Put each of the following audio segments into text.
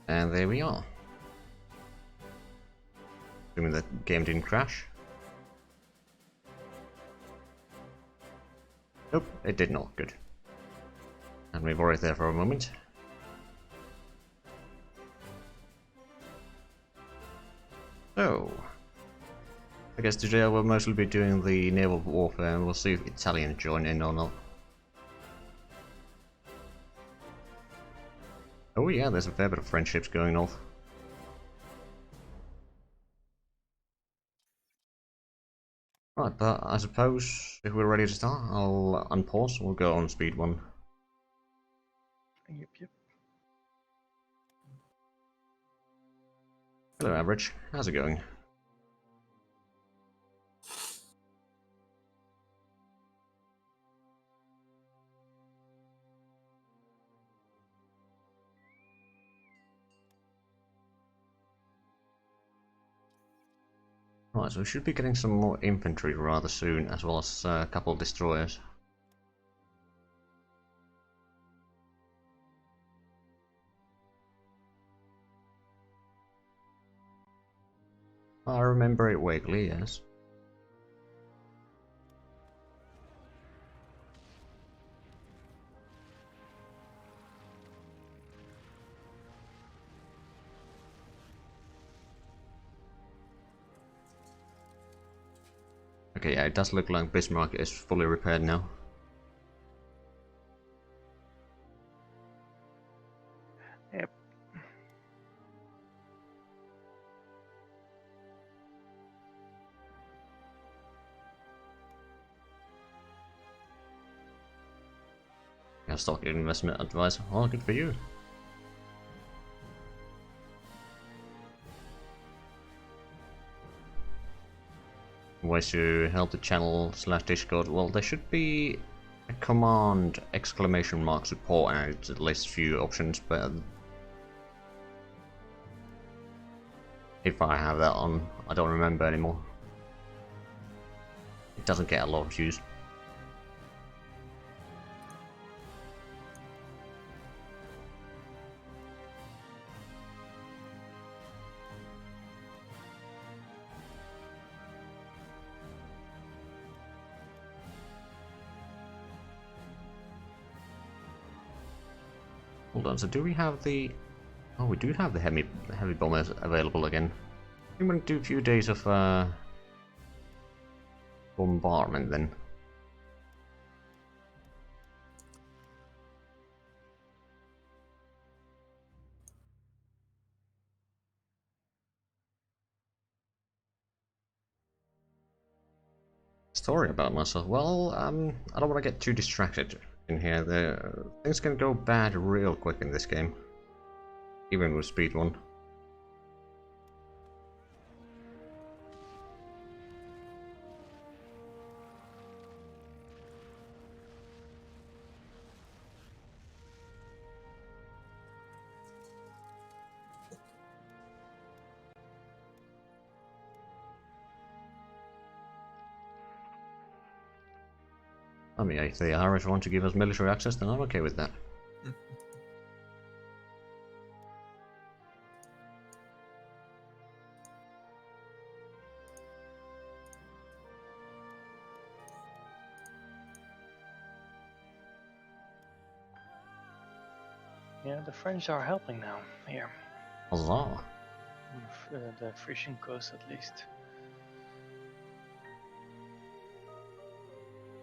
And there we are. Assuming the game didn't crash. Nope, it did not. Good. And we've already there for a moment. So, I guess today I will mostly be doing the naval warfare, and we'll see if Italians join in or not. Oh yeah, there's a fair bit of friendships going north. Right, but I suppose if we're ready to start, I'll unpause. We'll go on speed 1. Yep. Hello, Average. How's it going? Right, so we should be getting some more infantry rather soon, as well as a couple of destroyers. I remember it vaguely, yes. Okay, yeah, it does look like Bismarck is fully repaired now. Yep. Yeah, stock investment advisor. Oh, good for you. Ways to help the channel / Discord. Well, there should be a command ! Support and it's at least a few options, but if I have that on, I don't remember anymore. It doesn't get a lot of views. Hold on, so do we have the... Oh, we do have the heavy bombers available again. I'm gonna do a few days of bombardment then. Story about myself. Well, I don't want to get too distracted in here. Things can go bad real quick in this game, even with speed 1. I mean, if the Irish want to give us military access, then I'm okay with that. Yeah, the French are helping now here. Huzzah! The Frisian coast, at least.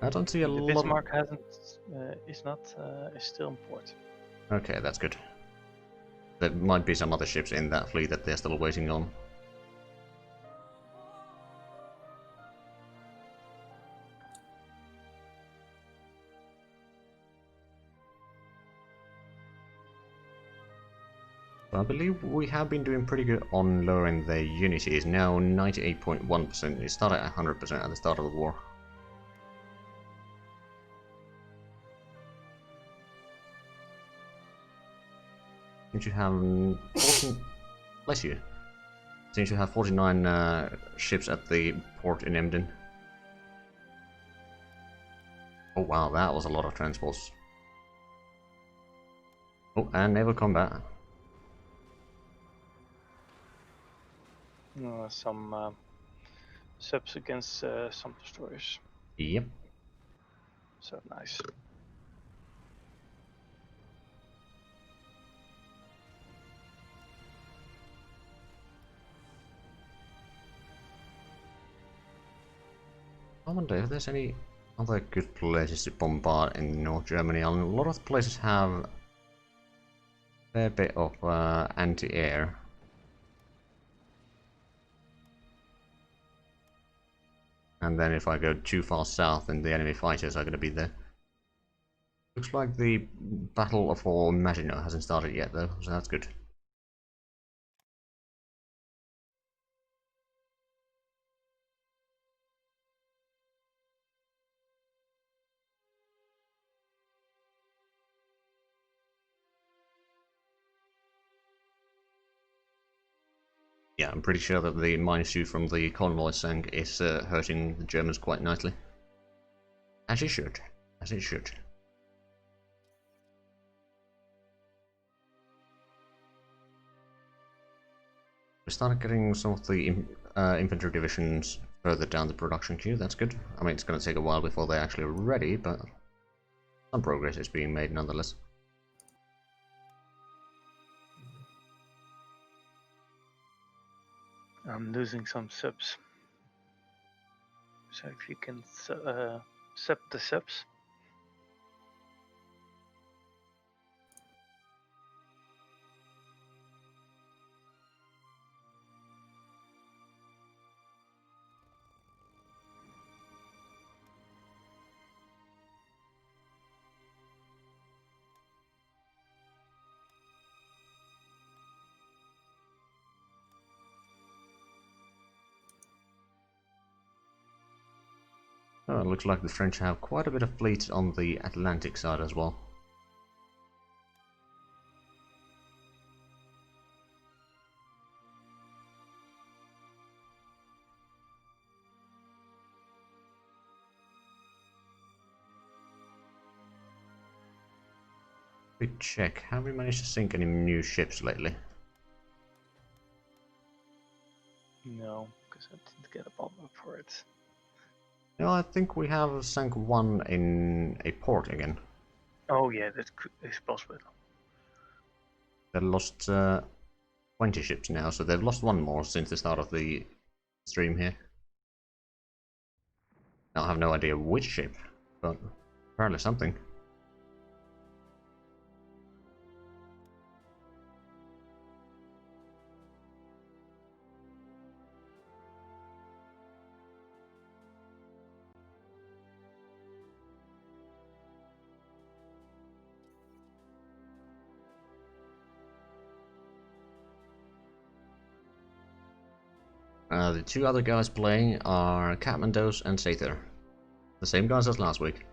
I don't see a The lot. Bismarck hasn't is still in port. Okay, that's good. There might be some other ships in that fleet that they're still waiting on. I believe we have been doing pretty good on lowering the unity. It's now 98.1%. It started at 100% at the start of the war. Since you have 14... Bless you. Since you have 49 ships at the port in Emden. Oh wow, that was a lot of transports. Oh, and naval combat. Some subs against some destroyers. Yep. So nice. I wonder if there's any other good places to bombard in North Germany. A lot of the places have a fair bit of anti-air. And then if I go too far south, then the enemy fighters are going to be there. Looks like the Battle for Maginot hasn't started yet though, so that's good. Yeah, I'm pretty sure that the -2 from the convoy sank is hurting the Germans quite nicely. As it should. As it should. We started getting some of the infantry divisions further down the production queue, that's good. I mean, it's going to take a while before they're actually ready, but some progress is being made nonetheless. I'm losing some subs. So if you can sub the subs. Oh, it looks like the French have quite a bit of fleet on the Atlantic side as well. Quick check, have we managed to sink any new ships lately? No, because I didn't get a bomb up for it. No, I think we have sank one in a port again. Oh yeah, that is possible. They lost 20 ships now, so they've lost one more since the start of the stream here. Now, I have no idea which ship, but apparently something. The two other guys playing are Catmandos and Sather. The same guys as last week.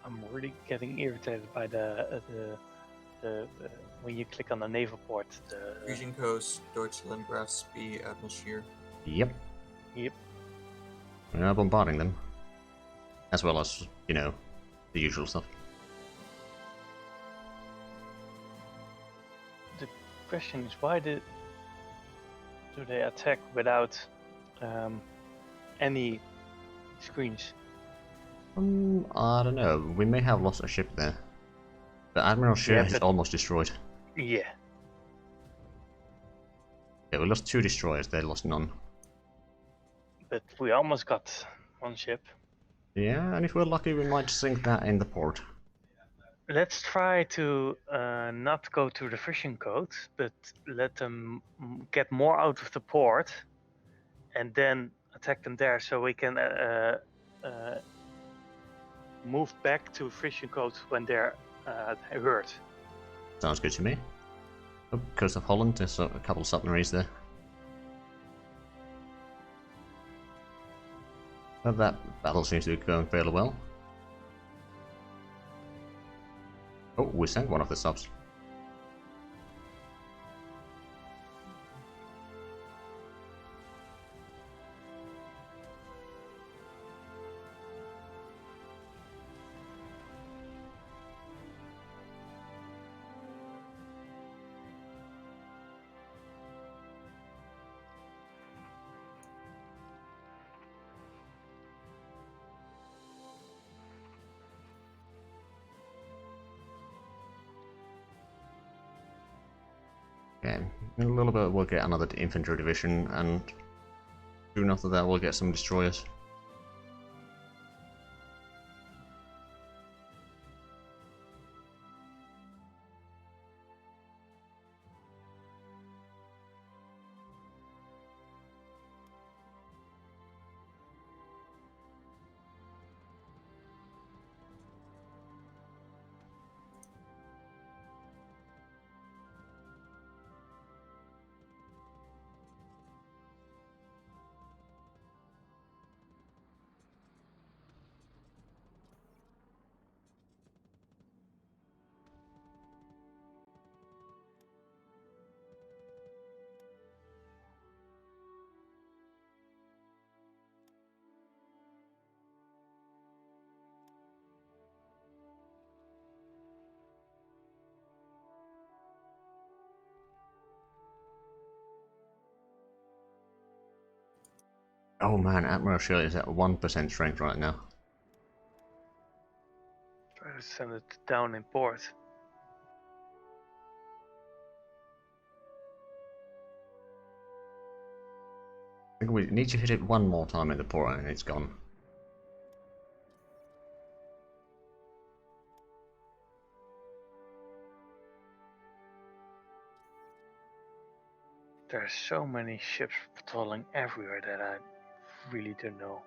I'm really getting irritated by the when you click on the naval port. Fusion Coast, Deutschland, Graf Spee, Atmosphere. Yep. Yep. We're bombarding them. As well as, you know, the usual stuff. The question is, why do they attack without any screens? I don't know. We may have lost a ship there. The Admiral ship is almost destroyed. Yeah. Yeah, we lost 2 destroyers, they lost none. But we almost got one ship. Yeah, and if we're lucky, we might sink that in the port. Let's try to not go to the fishing code, but let them get more out of the port, and then attack them there, so we can move back to fishing code when they're hurt. Sounds good to me. Oh, Coast of Holland, there's a couple of submarines there. But that battle seems to be going fairly well. Oh, we sank one of the subs. In a little bit we'll get another infantry division, and soon after that we'll get some destroyers. Oh man, Admiral Shirley is at 1% strength right now. Try to send it down in port. I think we need to hit it one more time in the port and it's gone. There are so many ships patrolling everywhere that I really don't know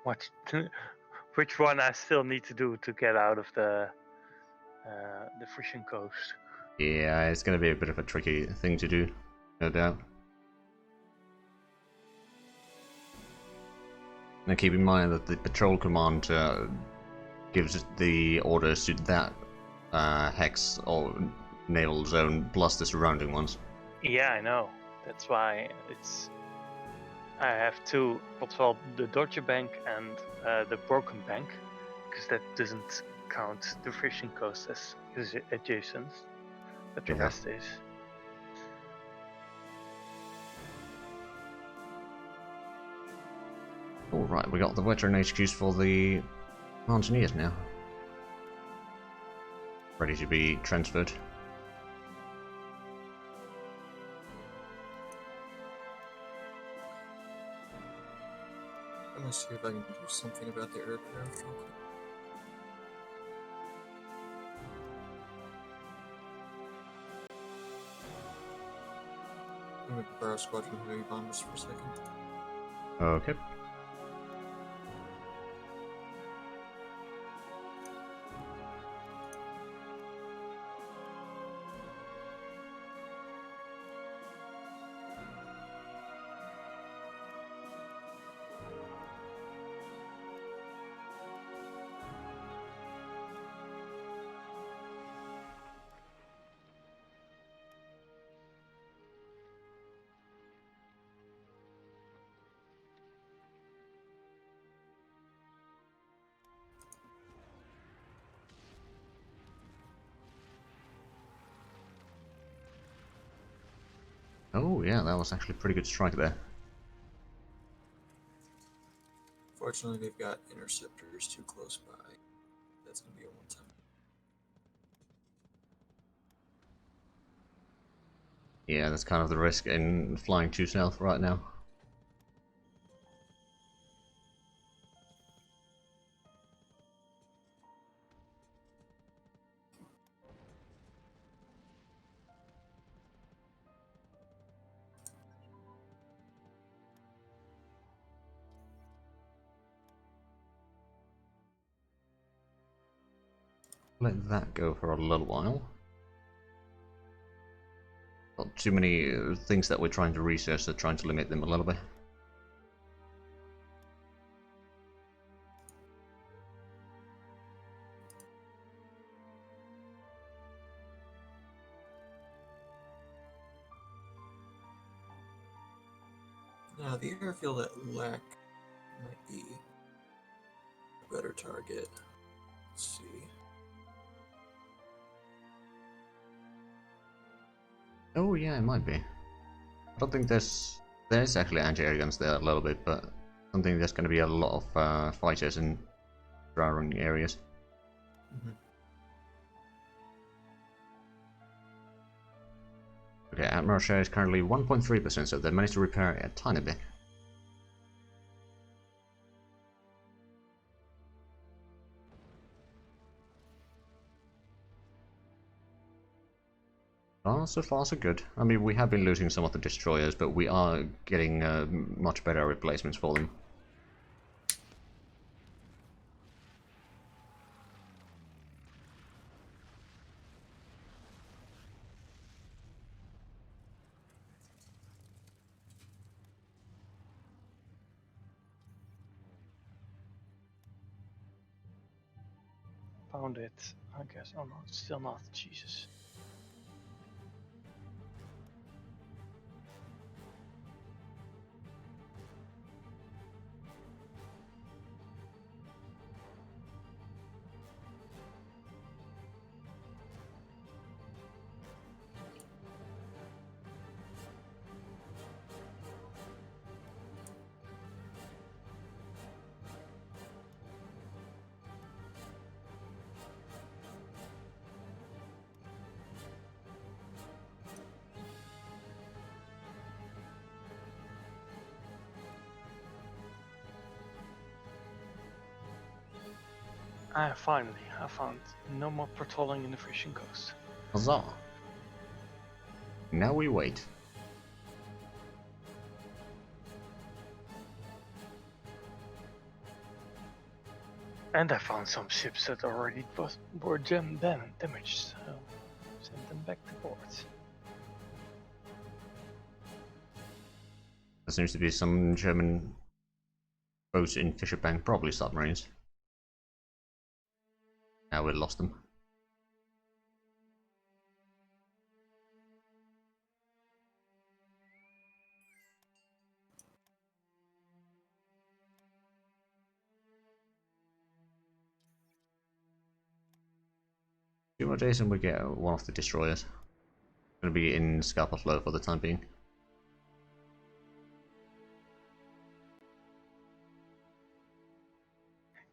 which one I still need to do to get out of the Frisian coast. Yeah, it's going to be a bit of a tricky thing to do, no doubt. Now keep in mind that the patrol command gives the orders to that hex or naval zone plus the surrounding ones. Yeah, I know. That's why I have to patrol the Deutsche Bank and the Broken Bank, because that doesn't count the Frisian coast as adjacent, but the rest is. Alright, we got the veteran HQs for the Mountaineers now. Ready to be transferred. I'm gonna see if I can do something about the aircraft real quick. I'm gonna borrow squadron heavy bombers for a second. Okay. Oh yeah, that was actually a pretty good strike there. Fortunately, they've got interceptors too close by. That's gonna be a one-time. Yeah, that's kind of the risk in flying too south right now. Let that go for a little while. Got too many things that we're trying to research, so trying to limit them a little bit. Now, the airfield at Lack might be a better target. Let's see. Oh yeah, it might be. I don't think there's actually anti-air guns there a little bit, but I don't think there's going to be a lot of fighters in surrounding areas. Okay, Admiral share is currently 1.3%, so they managed to repair it a tiny bit. So far so good. I mean, we have been losing some of the destroyers, but we are getting much better replacements for them. Found it, I guess. Oh no, it's still not. Jesus. Finally, I found no more patrolling in the fishing coast. Huzzah! Now we wait. And I found some ships that already were damaged, so send them back to port. There seems to be some German boats in Fisherbank, probably submarines. Now we lost them. Two more days and we get one of the destroyers. Going to be in Scapa Flow for the time being.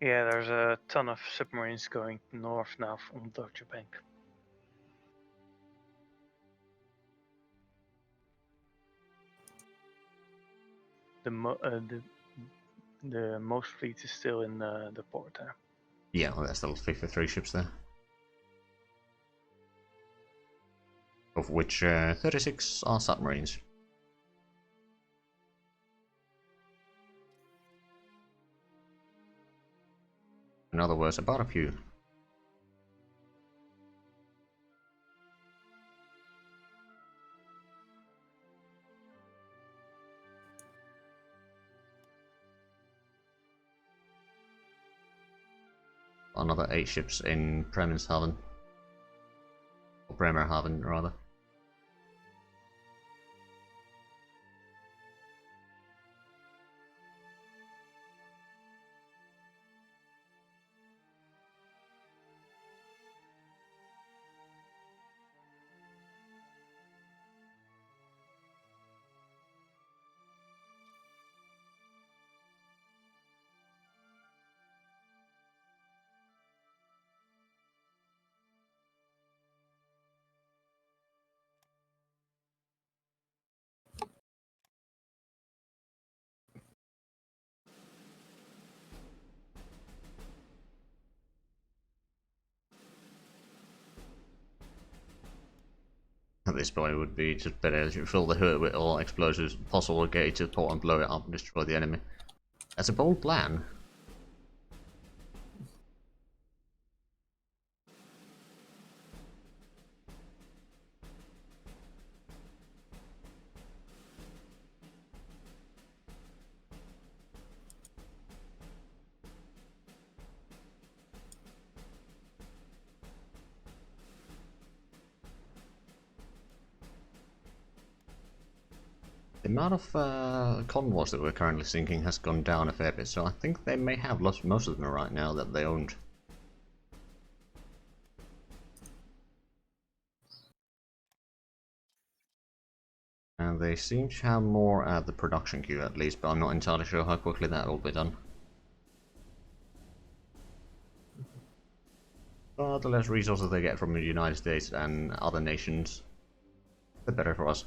Yeah, there's a ton of submarines going north now from Deutsche Bank. The most fleet is still in the port there. Yeah, well, there's still 53 ships there. Of which 36 are submarines. In other words, about a few. Another 8 ships in Bremerhaven. Or Bremerhaven, rather. At this point, it would be just better to fill the hurt with all explosives possible, get it to the port and blow it up and destroy the enemy. That's a bold plan. The amount of convoys that we're currently sinking has gone down a fair bit, so I think they may have lost most of them right now that they owned. And they seem to have more at the production queue at least, but I'm not entirely sure how quickly that will be done. But the less resources they get from the United States and other nations, the better for us.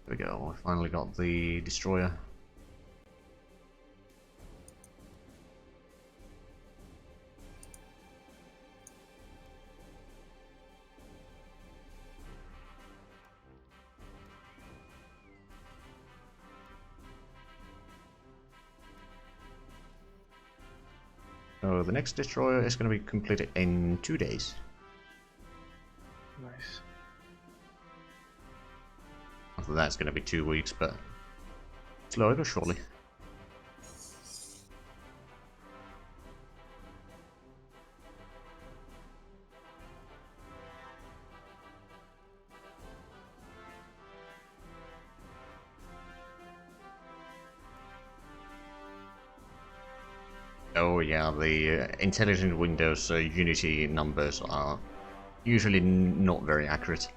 There we go, we finally got the destroyer. So the next destroyer is going to be completed in 2 days. Nice. After that it's going to be 2 weeks, but slowly but surely. Oh yeah, the intelligent Windows Unity numbers are usually not very accurate.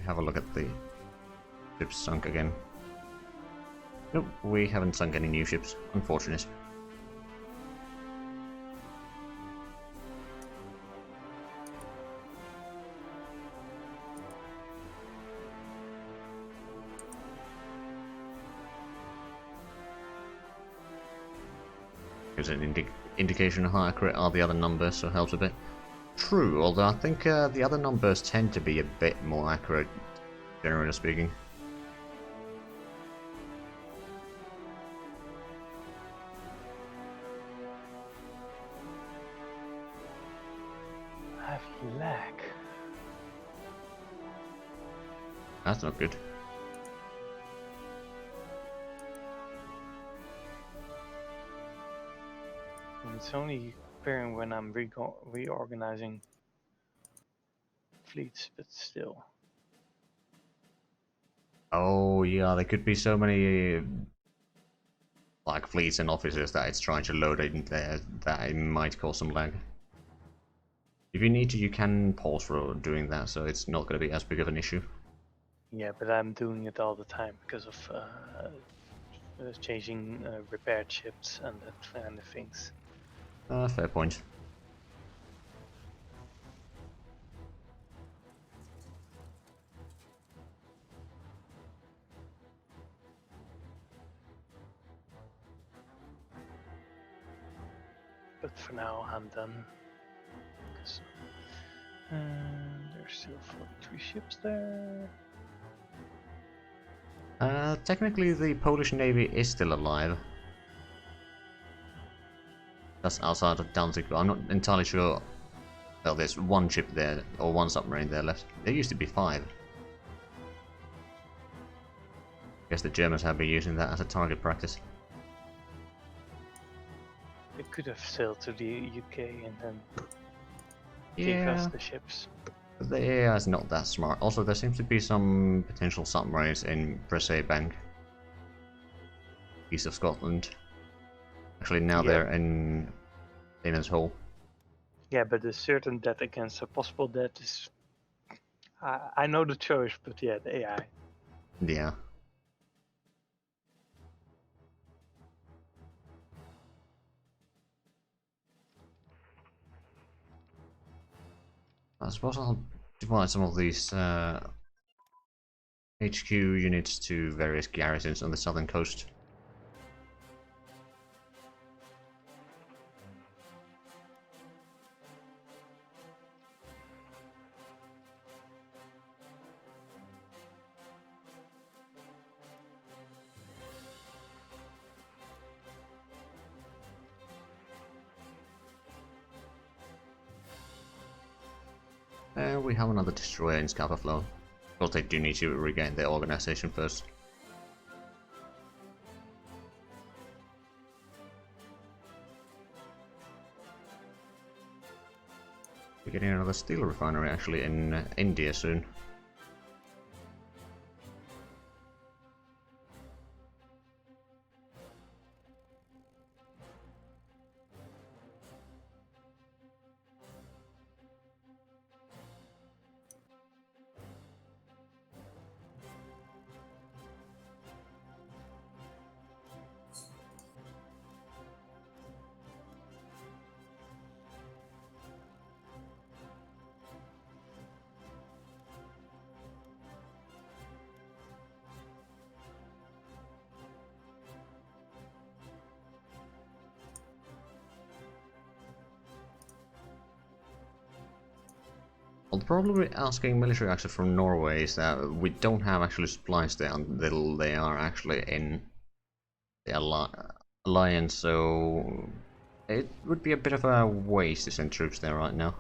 Have a look at the ships sunk again. Nope, we haven't sunk any new ships, unfortunate. Gives an indication of how accurate are the other numbers, so it helps a bit. True, although I think the other numbers tend to be a bit more accurate, generally speaking. I have lag. That's not good. And it's only appearing when I'm reorganizing fleets, but still. Oh yeah, there could be so many like fleets and officers that it's trying to load in there that it might cause some lag. If you need to, you can pause for doing that, so it's not going to be as big of an issue. Yeah, but I'm doing it all the time because of changing repaired ships and that kind of things. Fair point. But for now, I'm done. There's still 43 ships there. Technically, the Polish Navy is still alive. That's outside of Danzig, but I'm not entirely sure. Well, there's one ship there, or one submarine there left. There used to be 5. Guess the Germans have been using that as a target practice. They could have sailed to the UK and then gave us the ships. But the AI is not that smart. Also, there seems to be some potential submarines in Bresay Bank, east of Scotland. Actually, now they're in Damon's Hole. Yeah, but a certain debt against a possible debt is... I know the choice, but yeah, the AI. Yeah. I suppose I'll divide some of these HQ units to various garrisons on the southern coast. We have another destroyer in Scapa Flow. Of course, they do need to regain their organization first. We're getting another steel refinery actually in India soon. probably asking military access from Norway is that we don't have actually supplies there until they are actually in the alliance, so it would be a bit of a waste to send troops there right now.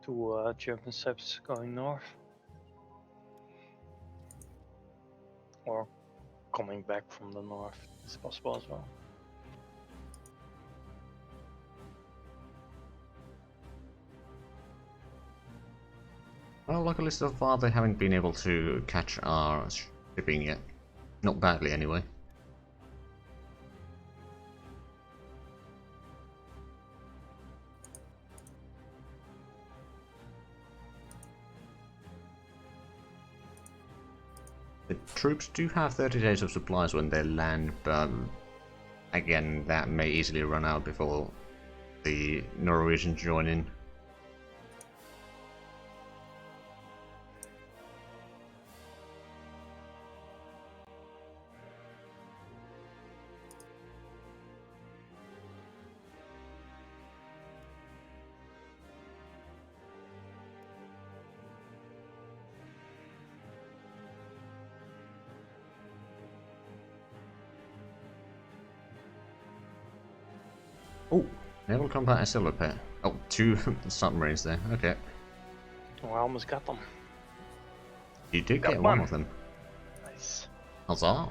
Two German subs going north. Or coming back from the north is possible as well. Well, luckily so far they haven't been able to catch our shipping yet. Not badly anyway. The troops do have 30 days of supplies when they land, but again, that may easily run out before the Norwegians join in. Oh, naval combat is still repair. Oh, 2 submarines there. Okay. Oh, I almost got them. You did Got get one one. of them. Nice. Huzzah!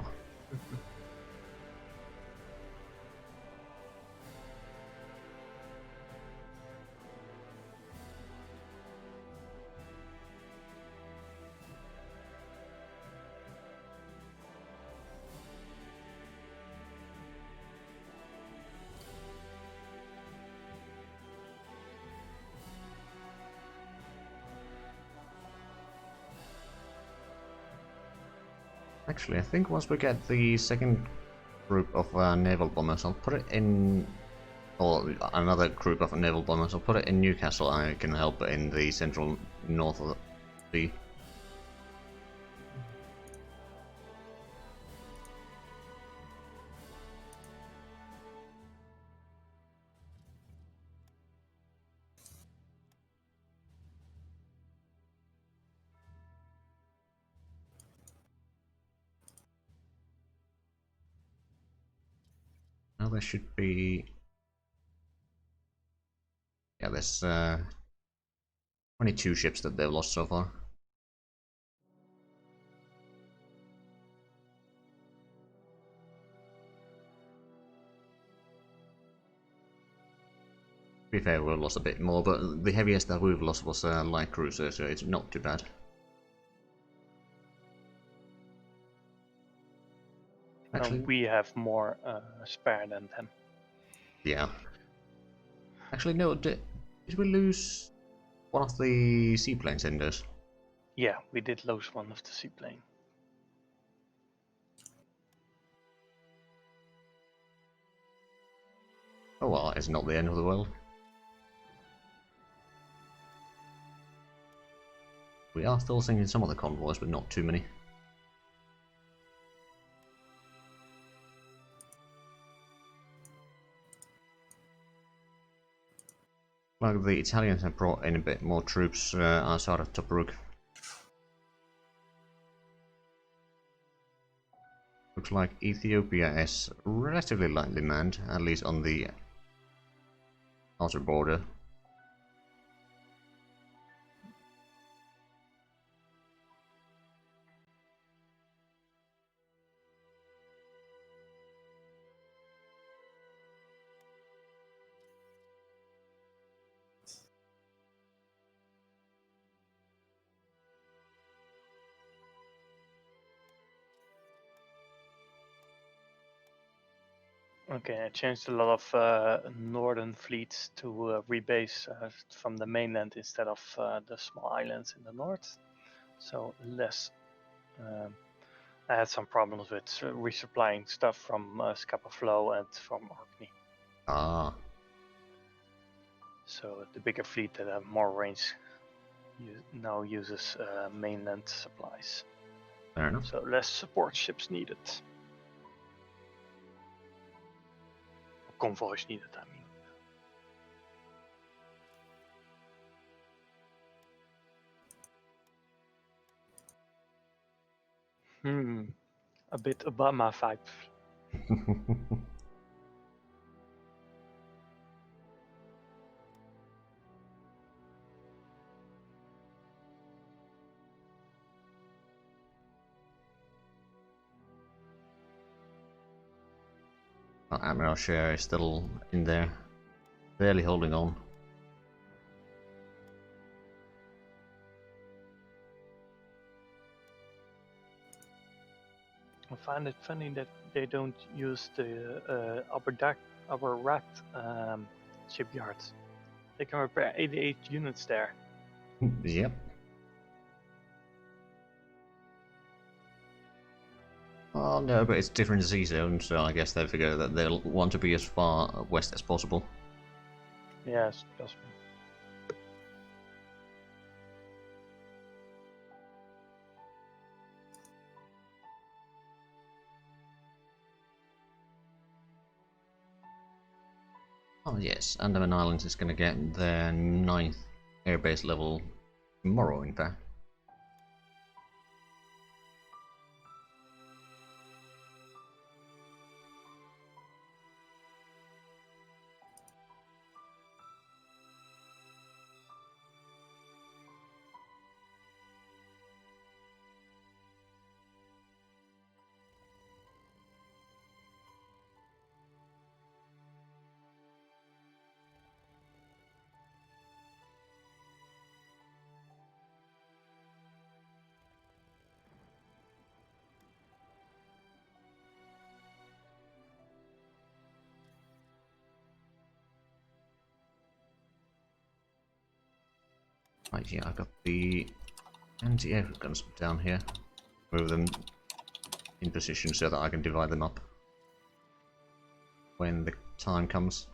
Actually, I think once we get the second group of naval bombers, I'll put it in, or another group of naval bombers, I'll put it in Newcastle. I can help in the central north of the sea. Now there should be, yeah, there's 22 ships that they've lost so far. To be fair, we've lost a bit more, but the heaviest that we've lost was a light cruiser, so it's not too bad. Actually, We have more spare than them. yeah. Actually, no, did we lose one of the seaplanes in this? Yeah, we did lose one of the seaplane. Oh well, it's not the end of the world. We are still sinking some of the convoys, but not too many. Like the Italians have brought in a bit more troops outside of Tobruk. Looks like Ethiopia is relatively lightly manned, at least on the outer border. Okay, I changed a lot of northern fleets to rebase from the mainland instead of the small islands in the north. So less. I had some problems with resupplying stuff from Scapa Flow and from Orkney. Ah. So the bigger fleet that have more range now uses mainland supplies. Fair enough. So less support ships needed. Convoys needed, I mean. A bit Obama vibe. Admiral Share is still in there, barely holding on. I find it funny that they don't use the upper racked shipyards. They can repair 88 units there. Yep. Oh no, but it's different sea zone, so I guess they figure that they'll want to be as far west as possible. Yes, possible. Oh yes, Andaman Islands is going to get their 9th airbase level tomorrow, in fact. Right, yeah, I've got the anti-air guns down here. Move them in position so that I can divide them up when the time comes.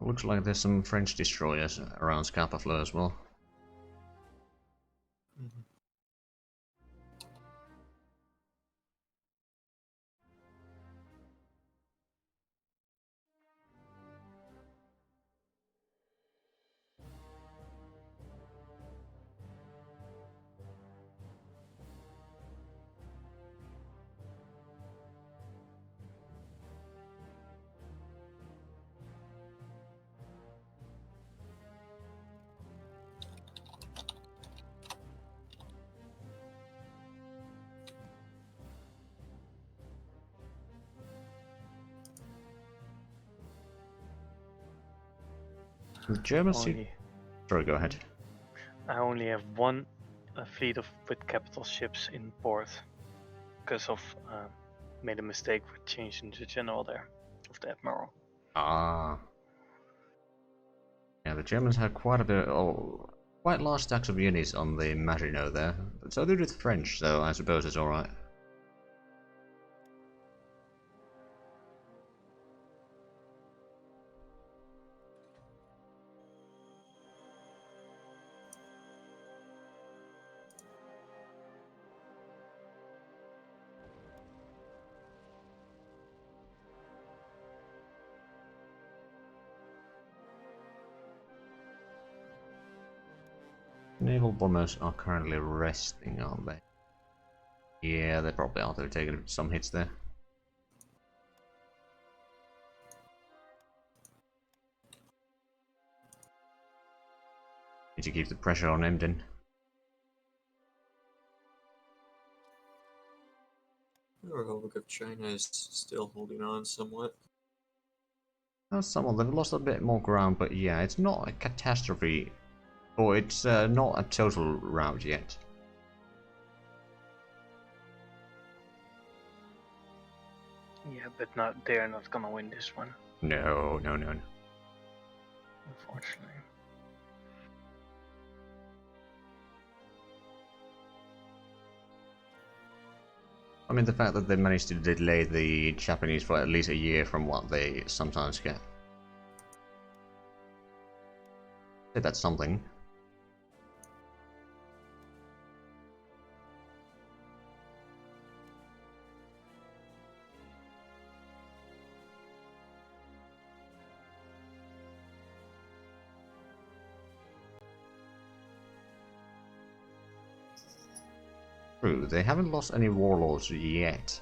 Looks like there's some French destroyers around Scapa Flow as well. Mhm. The Germans see... Only, Sorry, go ahead. I only have one fleet with capital ships in port because of made a mistake with changing the general there of the admiral. Ah. Yeah, the Germans had quite a bit, quite large stacks of units on the Maginot there. So did the French, so I suppose it's alright. Naval bombers are currently resting, aren't they? Yeah, they probably are. They're taking some hits there. Need to keep the pressure on Emden. The Republic of China is still holding on somewhat. Some of them have lost a bit more ground, but yeah, it's not a catastrophe. Or it's not a total rout yet. Yeah, but they're not gonna win this one, No. unfortunately. I mean, the fact that they managed to delay the Japanese for at least a year from what they sometimes get. Say that's something. True, they haven't lost any warlords yet.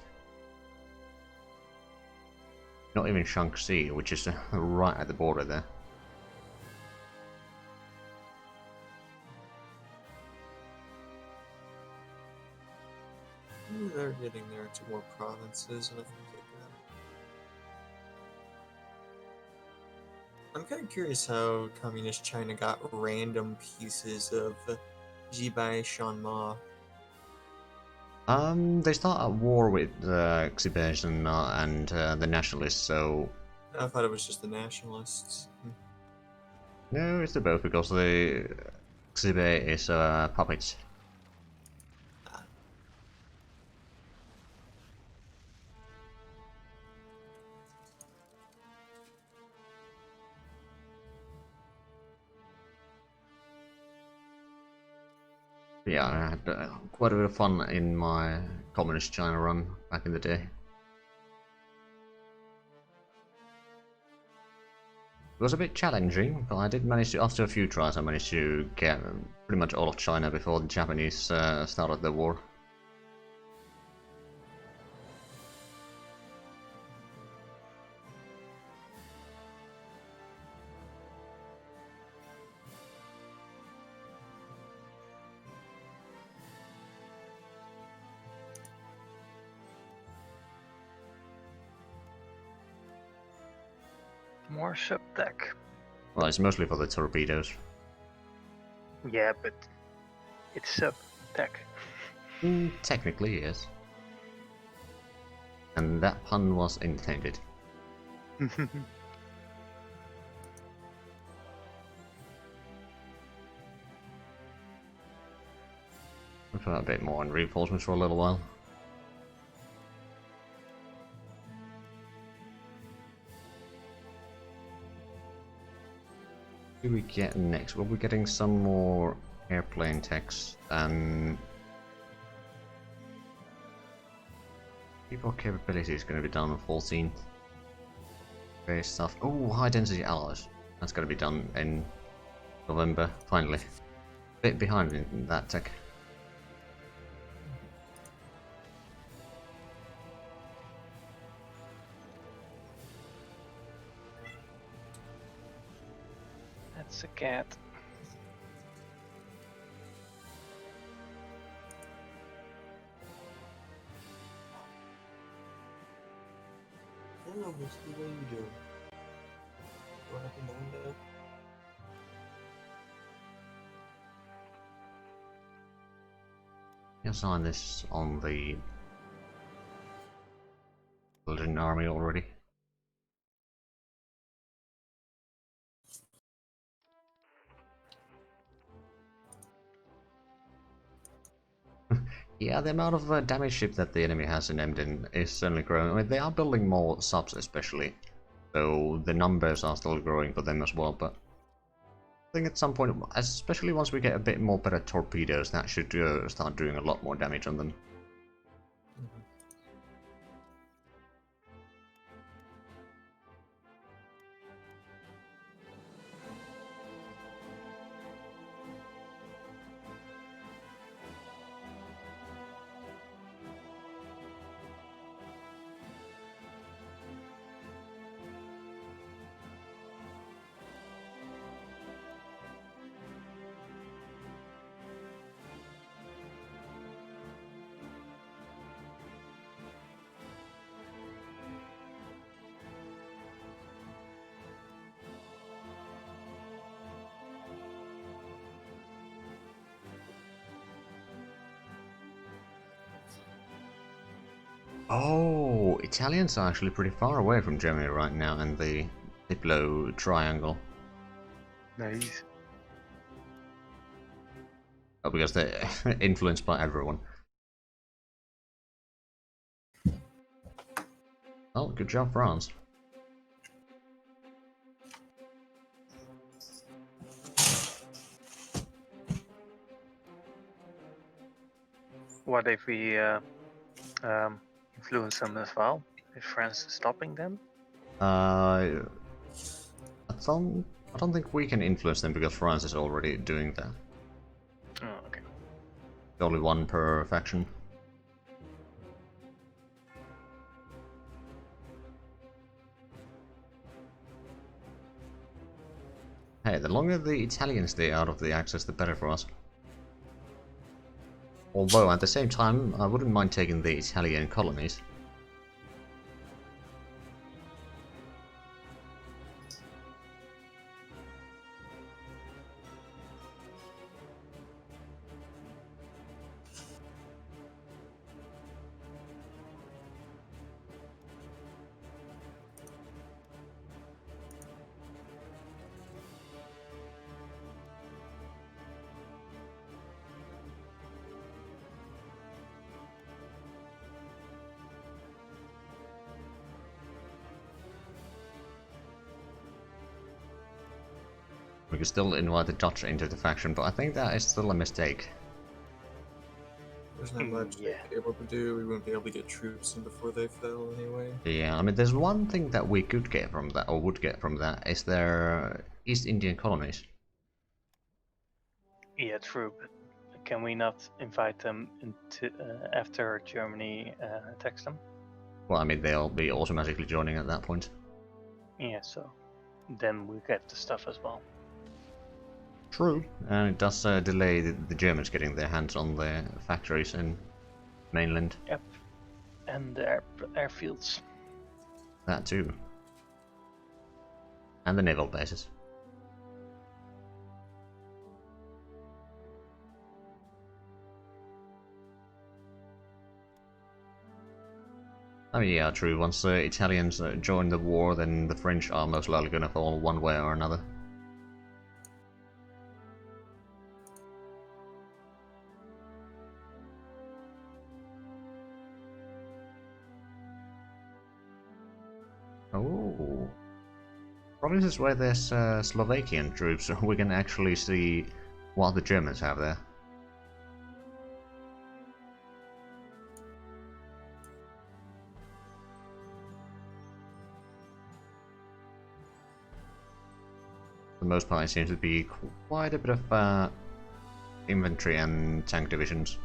Not even Shaanxi, which is right at the border there. They're getting there to more provinces, and I think I'm kind of curious how Communist China got random pieces of Jibai Shanma. They start at war with Xibes and the nationalists, so... I thought it was just the nationalists. No, it's the both, because the Xibe is puppets. Yeah, I had quite a bit of fun in my Communist China run back in the day. It was a bit challenging, but I did manage to, after a few tries, I managed to get pretty much all of China before the Japanese started the war. More sub-tech. Well, it's mostly for the torpedoes. Yeah, but it's sub-tech. Technically, yes. And that pun was intended. We'll put a bit more on reinforcements for a little while. What do we get next? We'll be getting some more airplane techs and people capability is going to be done on 14th. Base stuff. Oh, high density alloys. That's going to be done in November, finally. Bit behind in that tech. That's a cat. Hello, Misty, what are you doing? Going up in the window? You assign this on the Belgian army already. Yeah, the amount of damage ship that the enemy has in Emden is certainly growing. I mean, they are building more subs especially, so the numbers are still growing for them as well, but I think at some point, especially once we get a bit more better torpedoes, that should start doing a lot more damage on them. Oh, Italians are actually pretty far away from Germany right now in the Diplo triangle. Nice. Oh, because they're influenced by everyone. Oh, good job, France. What if we influence them as well? Is France stopping them? I don't think we can influence them because France is already doing that. Oh, okay. Only one per faction. Hey, the longer the Italians stay out of the Axis, the better for us. Although, at the same time, I wouldn't mind taking the Italian colonies. We could still invite the Dutch into the faction, but I think that is still a mistake. There's not much Yeah. they'd be able to do. We wouldn't be able to get troops in before they fell anyway. Yeah, I mean, there's one thing that we could get from that, or would get from that, is their East Indian colonies. Yeah, true. But can we not invite them into after Germany attacks them? Well, I mean, they'll be automatically joining at that point. Yeah, so then we get the stuff as well. True, and it does delay the Germans getting their hands on the factories in mainland. Yep. And the airfields. That too. And the naval bases. I mean, yeah, true. Once the Italians join the war, then the French are most likely gonna fall one way or another. Oh. Provinces where there's Slovakian troops, so we can actually see what the Germans have there. For the most part, it seems to be quite a bit of infantry and tank divisions.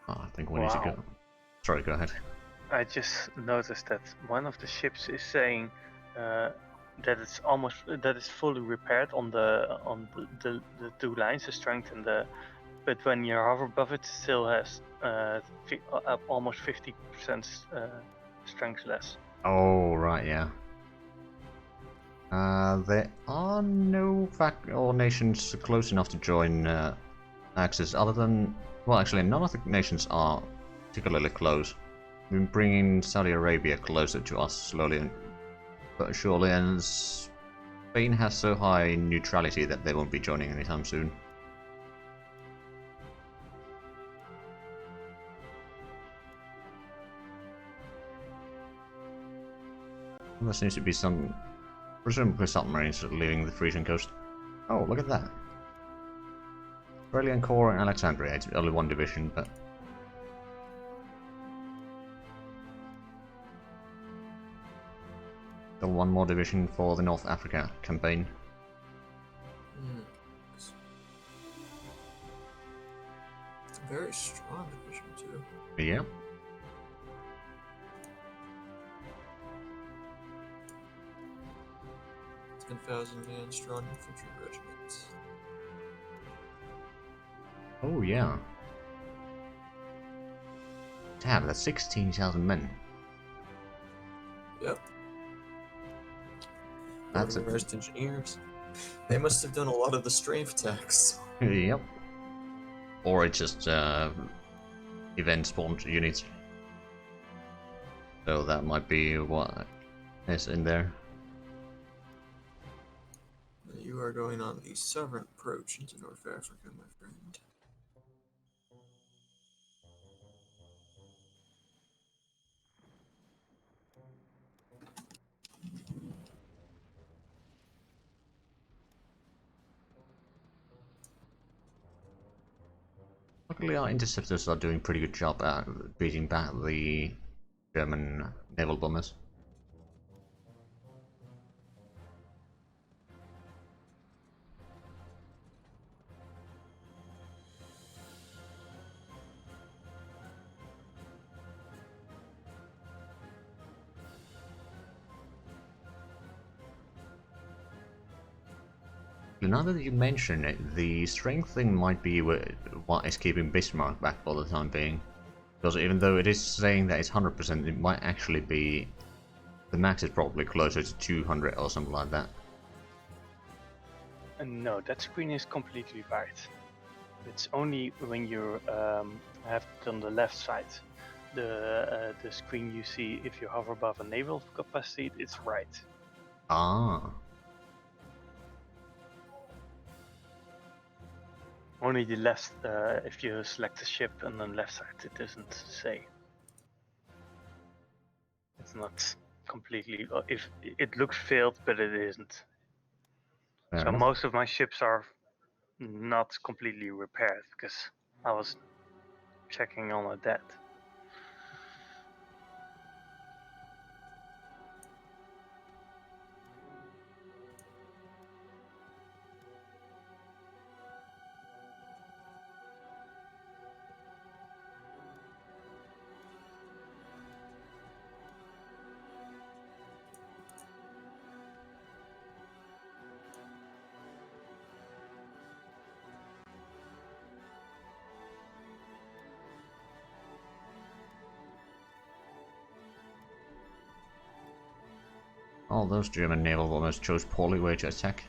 Oh, I think we need to go. Sorry, go ahead. I just noticed that one of the ships is saying that it's fully repaired on the two lines, the strength and the. But when you hover above it, still has almost 50% strength less. Oh, right, yeah. There are no or nations close enough to join Axis, other than... Well, actually, none of the nations are particularly close. We've been bringing Saudi Arabia closer to us slowly but surely, and Spain has so high neutrality that they won't be joining anytime soon. There seems to be some, presumably submarines leaving the Frisian coast. Oh, look at that. Australian Corps in Alexandria. It's only one division, but... still one more division for the North Africa campaign. It's a very strong division, too. Yeah. $10,000-man strong infantry regiments. Oh, yeah. Damn, that's 16,000 men. Yep. That's a... Motorized engineers. They must have done a lot of the strafe attacks. Yep. Or it's just event spawned units. So that might be what is in there. You are going on the sovereign approach into North Africa, my friend. Luckily our interceptors are doing a pretty good job at beating back the German naval bombers. Now that you mention it, the strength thing might be what is keeping Bismarck back for the time being. Because even though it is saying that it's 100%, it might actually be... the max is probably closer to 200 or something like that. No, that screen is completely right. It's only when you have it on the left side. The screen you see if you hover above a naval capacity, it's right. Ah. Only the left, if you select a ship on the left side, it doesn't say. It's not completely, if it looks failed, but it isn't. Fair So enough. most of my ships are not completely repaired because I was checking on that. All those German naval bombers chose poorly where to attack.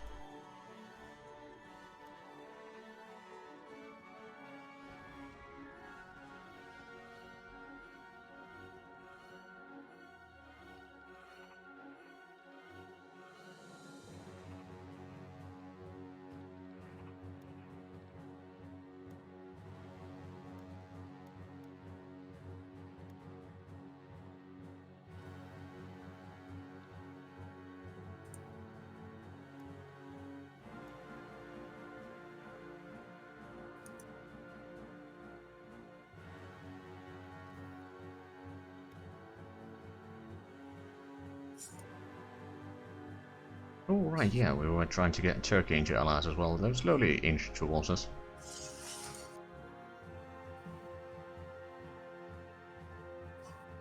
Oh right, yeah, we were trying to get Turkey into allies as well. They're slowly inched towards us.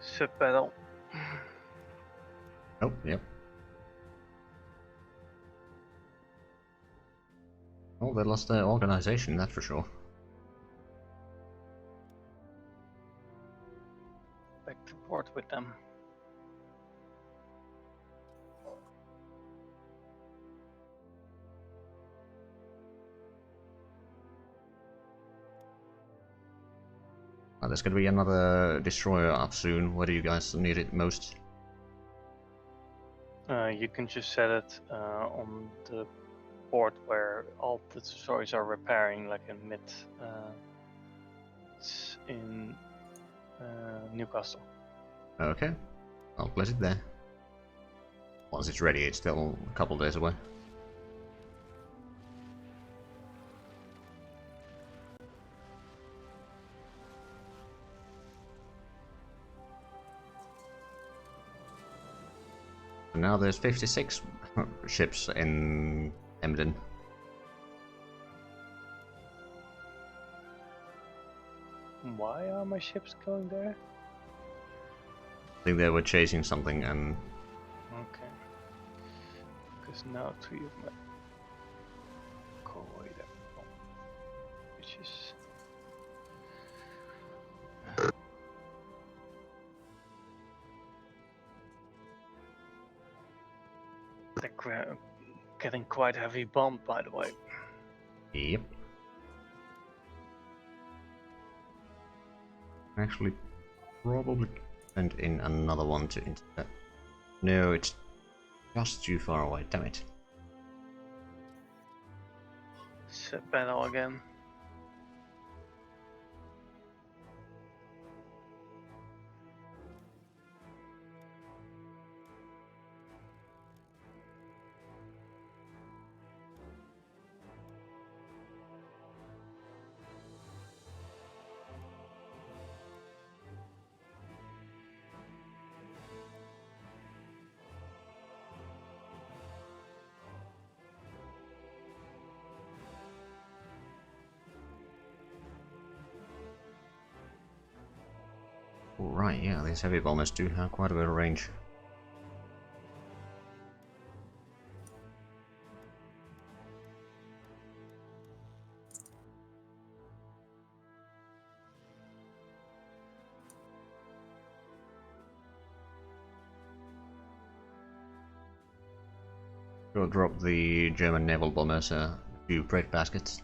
Sub battle. Oh, yep. Oh, they lost their organization, that's for sure. Back to port with them. There's gonna be another destroyer up soon. Where do you guys need it most? You can just set it on the port where all the destroyers are repairing, like in mid. It's in Newcastle. Okay, I'll place it there. Once it's ready, it's still a couple days away. And now there's 56 ships in Emden. Why are my ships going there? I think they were chasing something and... Okay. Because now 3 of my HoI3, which is they're getting quite heavy bombed, by the way. Yep. Actually, probably send in another one to intercept. No, it's just too far away, damn it. Set battle again. Right, yeah, these heavy bombers do have quite a bit of range. We'll drop the German naval bombers a few bread baskets.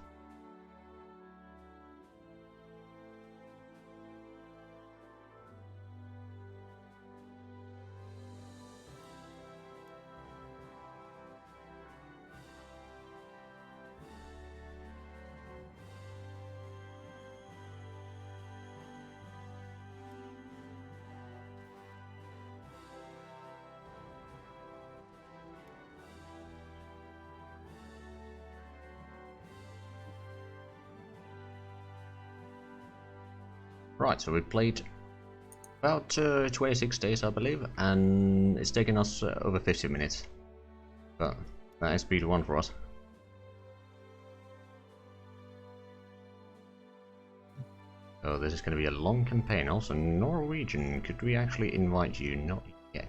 Right, so we played about 26 days, I believe, and it's taken us over 50 minutes. But that is speed 1 for us. So this is going to be a long campaign. Also, Norwegian, could we actually invite you? Not yet.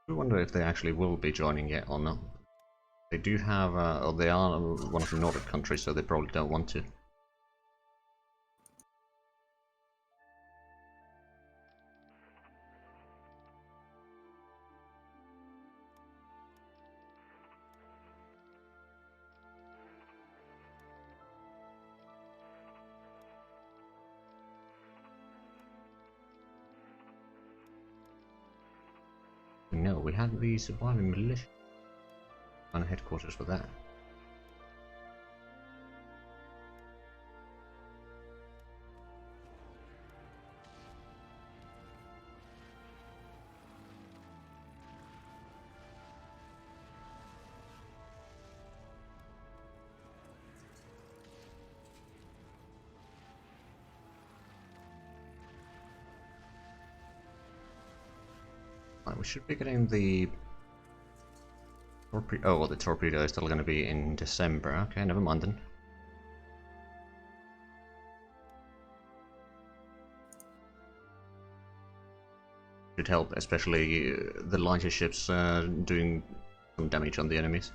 I wonder if they actually will be joining yet or not. They do have, or they are one of the Nordic countries, so they probably don't want to. No, we had the surviving militia on headquarters for that. Right, we should be getting the torpedo. Oh, well, the torpedo is still going to be in December. Okay, never mind then. should help, especially the lighter ships doing some damage on the enemies.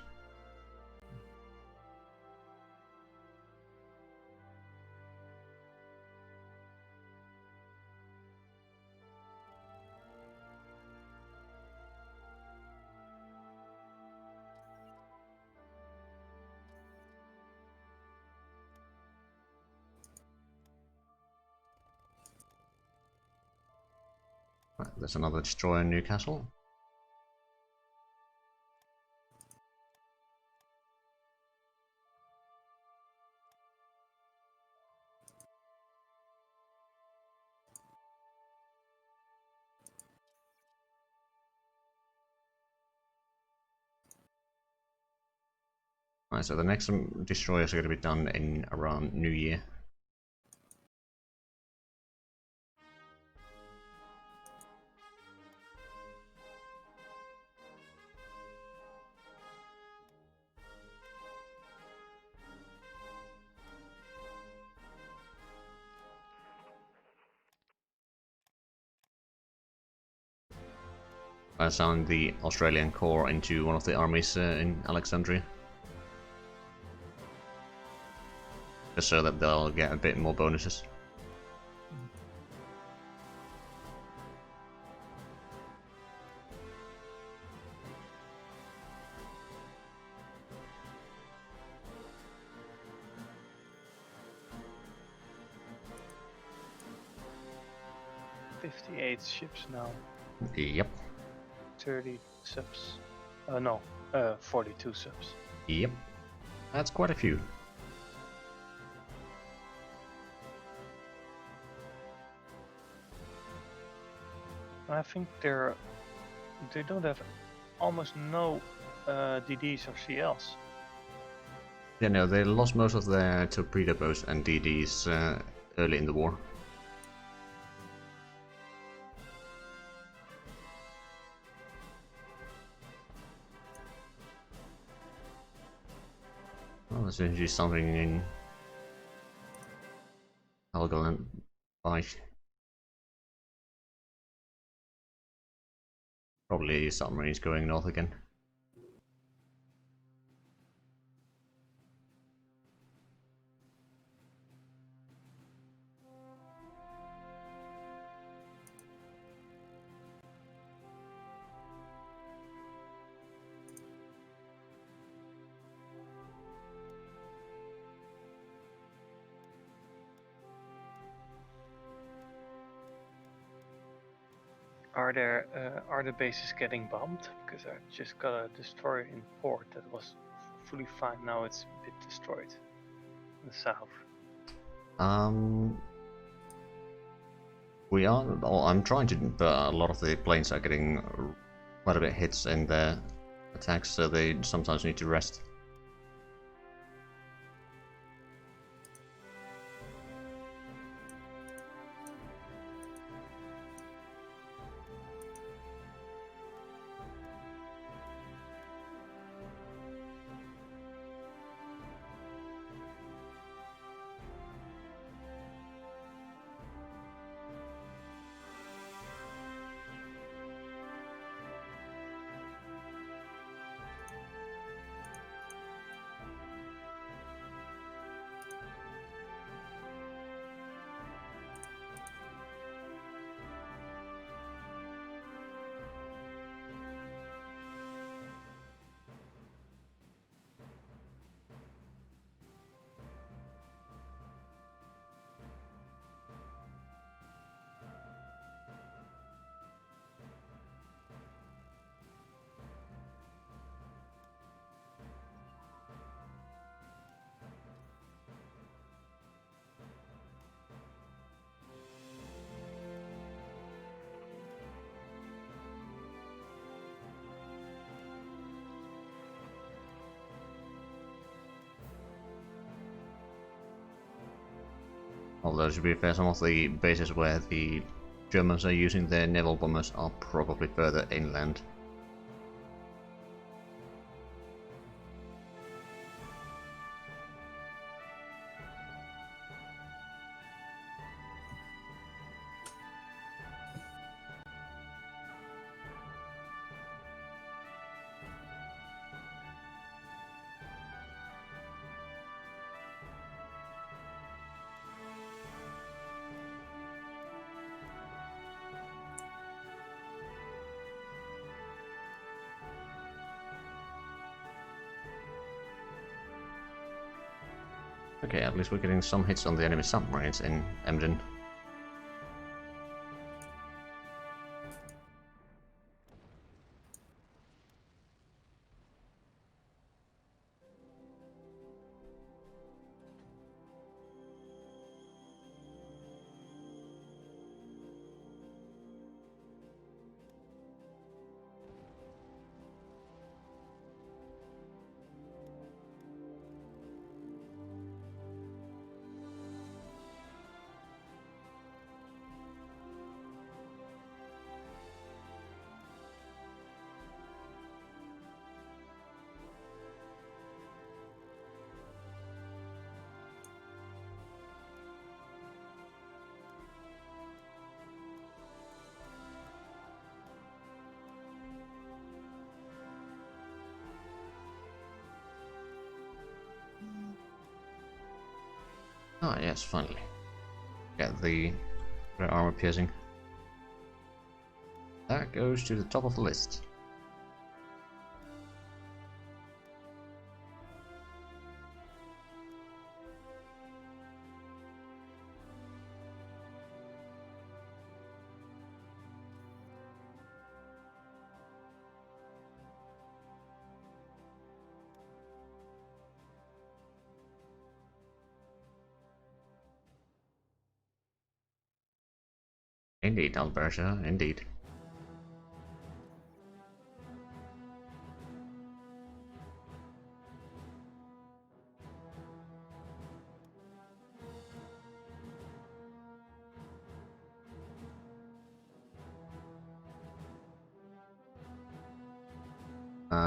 Right, there's another destroyer in Newcastle. Right, so the next destroyers are going to be done in around New Year. I assigned the Australian Corps into one of the armies in Alexandria. Just so that they'll get a bit more bonuses. $58 ships now. Yep. 30 subs. No, 42 subs. Yep. That's quite a few. I think they don't have almost no DDs or CLs. Yeah, no, they lost most of their torpedo boats and DDs early in the war. Well, there's usually something in Helgoland BICE. Probably submarines going north again. Are the bases getting bombed? Because I just got a destroyer in port that was fully fine. Now it's a bit destroyed in the south. We are. Well, I'm trying to, but a lot of the planes are getting quite a bit hits in their attacks, so they sometimes need to rest. Although to be fair, some of the bases where the Germans are using their naval bombers are probably further inland. Okay, at least we're getting some hits on the enemy submarines in Emden. Ah, yes, finally. Get the armor piercing. That goes to the top of the list. Indeed, Alberta, indeed.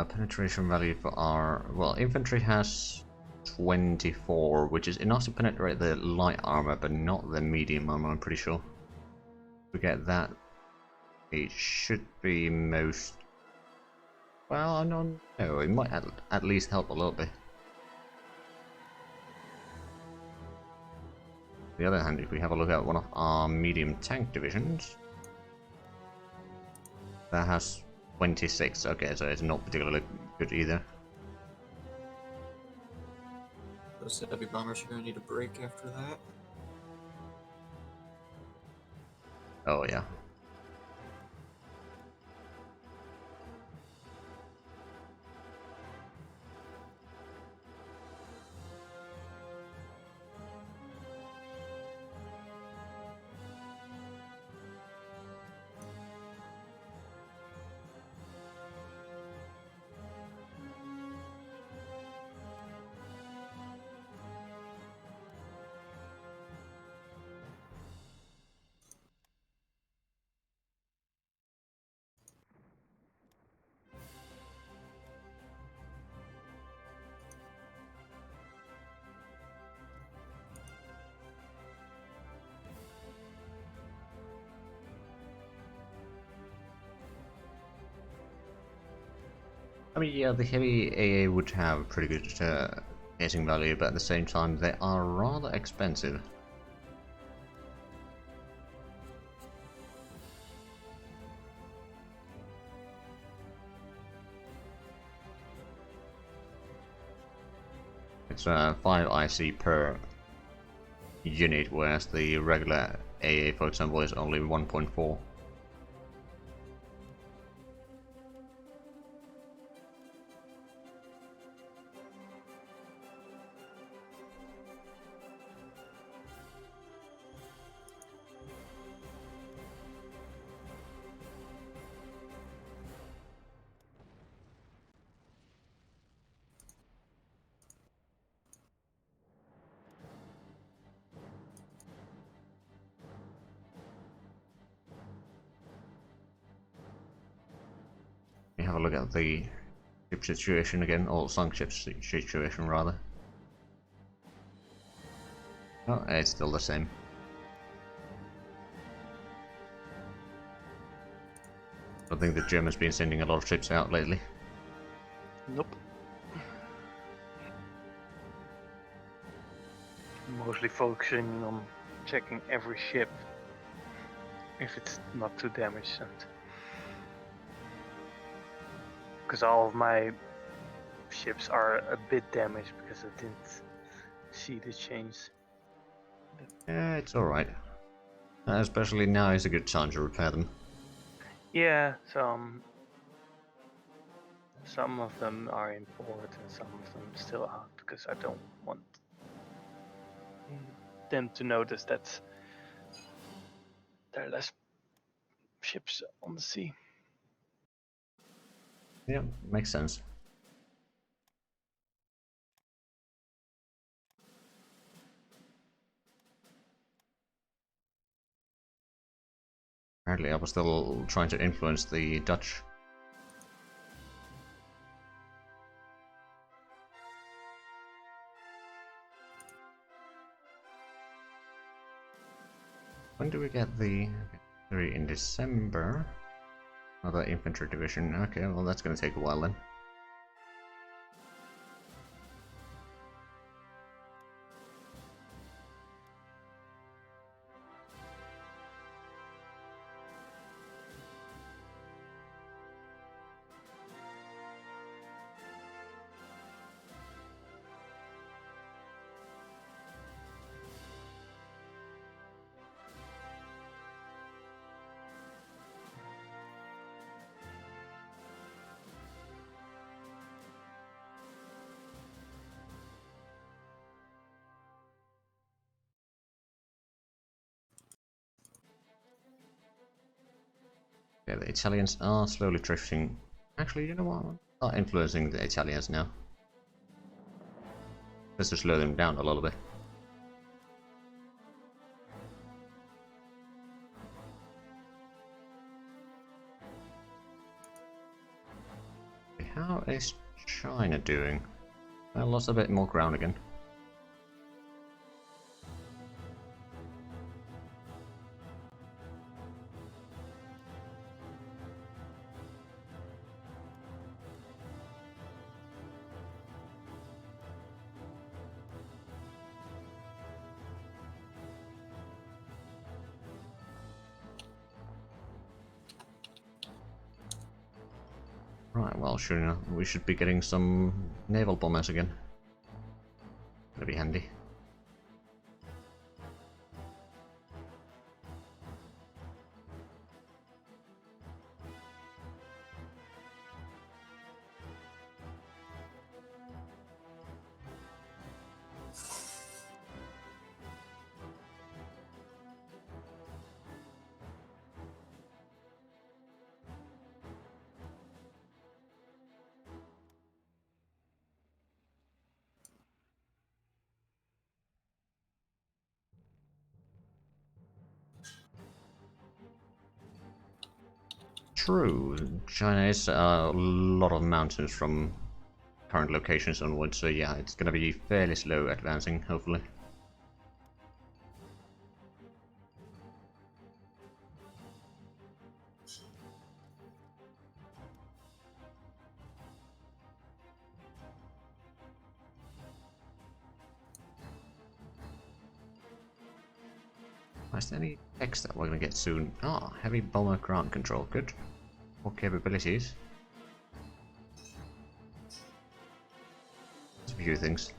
Penetration value for our... well, infantry has 24, which is enough to penetrate the light armor, but not the medium armor, I'm pretty sure. If we get that, it should be most... well, I don't know, it might at least help a little bit. On the other hand, if we have a look at one of our medium tank divisions, that has 26, okay, so it's not particularly good either. Those heavy bombers are going to need a break after that. Oh yeah. I mean, yeah, the heavy AA would have pretty good piercing value, but at the same time, they are rather expensive. It's 5 IC per unit, whereas the regular AA, for example, is only 1.4. We have a look at the ship situation again, or sunk ship situation rather. Oh, it's still the same. I think the Germans been sending a lot of ships out lately. Nope. Mostly focusing on checking every ship if it's not too damaged, because all of my ships are a bit damaged because I didn't see the change. Yeah, it's alright. Especially now is a good time to repair them. Yeah, some of them are in port and some of them still out because I don't want them to notice that there are less ships on the sea. Yeah, makes sense. Apparently I was still trying to influence the Dutch. When do we get the 3 in December? Another infantry division. Okay, well that's gonna take a while then. Yeah, the Italians are slowly drifting. Actually, you know what? Start influencing the Italians now. Just to slow them down a little bit. How is China doing? I lost a bit more ground again. Right, well, sure enough, we should be getting some naval bombers again. That'd be handy. True, China is a lot of mountains from current locations onwards, so yeah, it's gonna be fairly slow advancing, hopefully. Is there any text that we're gonna get soon? Ah, heavy bomber ground control, good. More capabilities. There's a few things.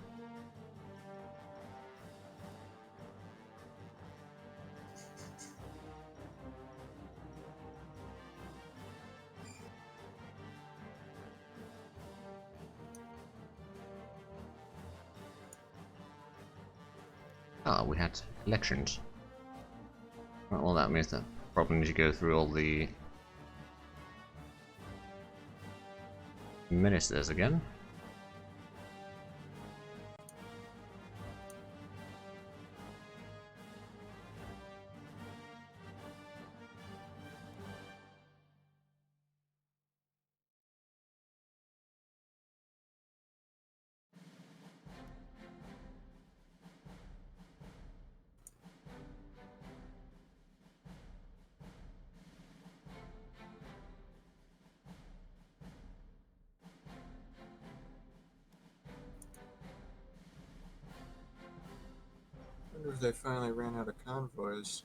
Ah, we had elections. Well, that means that probably need to go through all the ministers again. I wonder if they finally ran out of convoys.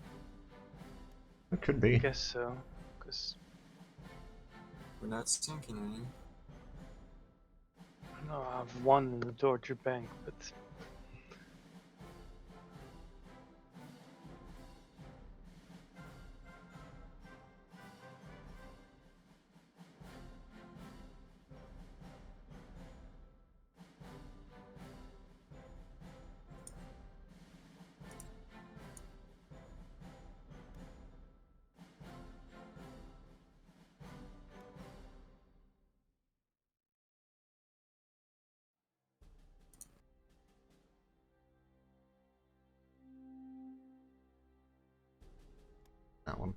It could I be. guess so, because We're not sinking any. no, I have one in the Deutsche Bank, but that one.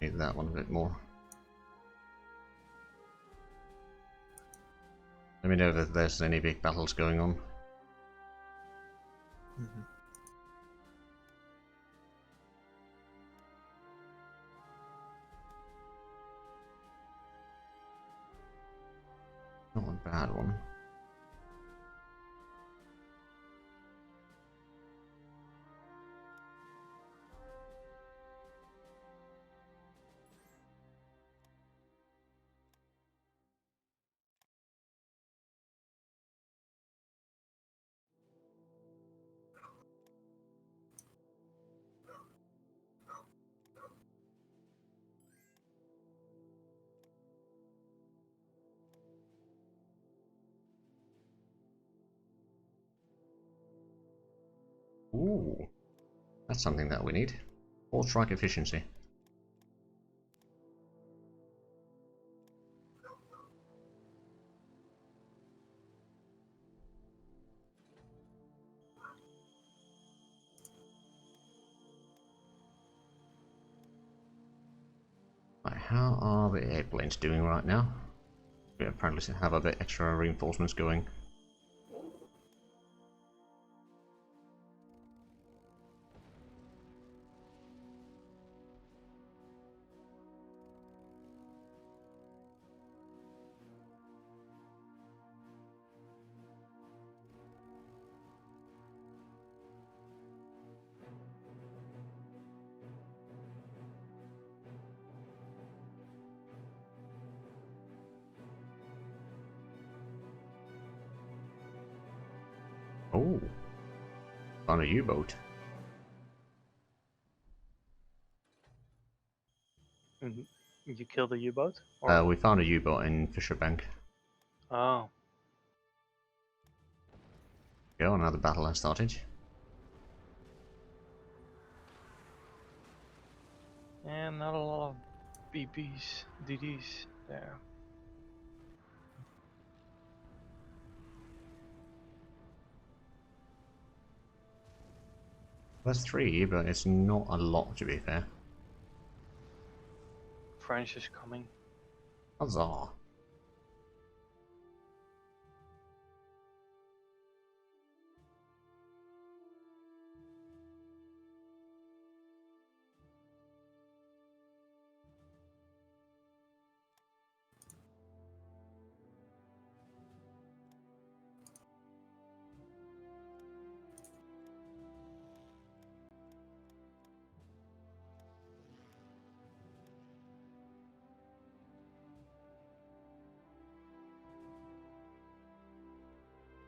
Need that one a bit more. Let me know if there's any big battles going on. Mm-hmm. Not a bad one. Ooh, that's something that we need. Port strike efficiency. Right, how are the airplanes doing right now? We apparently have a bit extra reinforcements going. Oh, found a U-boat. You killed a U-boat? We found a U-boat in Fisher Bank. Oh. Go, another battle has started. And not a lot of BBs, DDs there. That's 3, but it's not a lot to be fair. French is coming. Huzzah!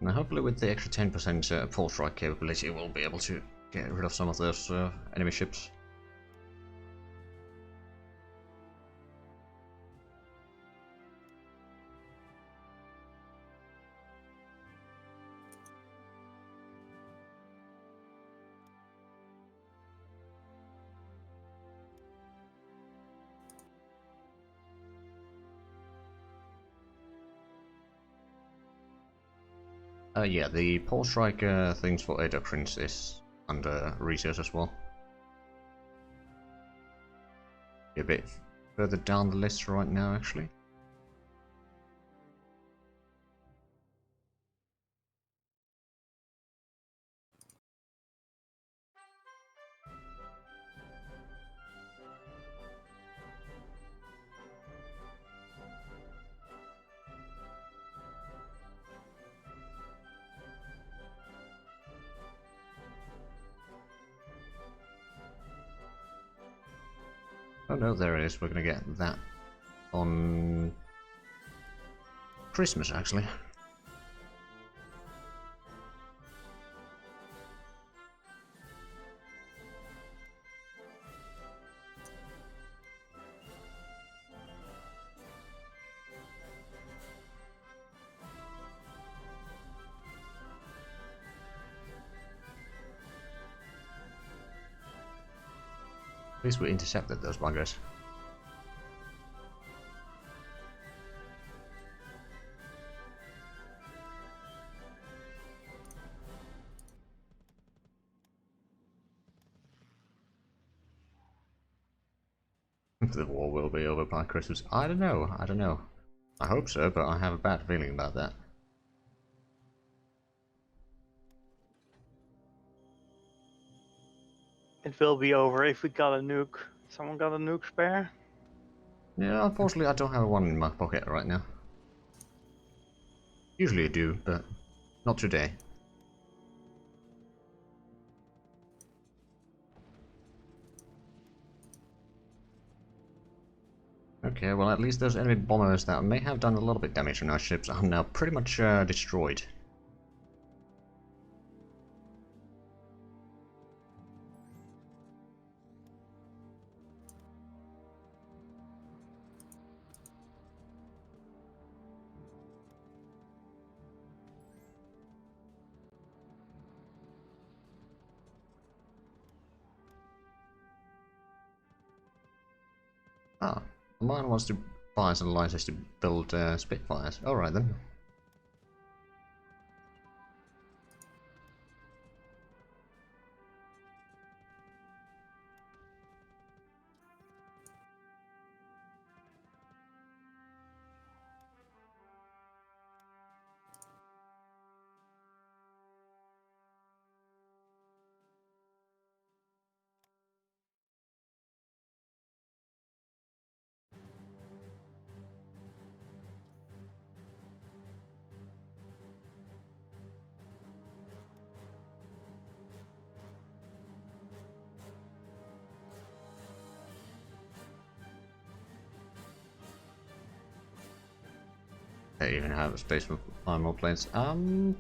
Now hopefully with the extra 10% port strike capability we'll be able to get rid of some of those enemy ships. Yeah, the port strike things for air doctrines is under research as well. A bit further down the list right now, actually. Oh no, there it is. We're gonna get that on Christmas, actually. least we intercepted those buggers. The war will be over by Christmas. I don't know. I don't know. I hope so, but I have a bad feeling about that. It will be over if we got a nuke. Someone got a nuke spare? Yeah, unfortunately I don't have one in my pocket right now. Usually I do, but not today. Okay, well at least those enemy bombers that may have done a little bit damage on our ships are now pretty much destroyed. Ah, mine wants to buy some alliances to build Spitfires. Alright then. They even have space for 5 more planes. I'd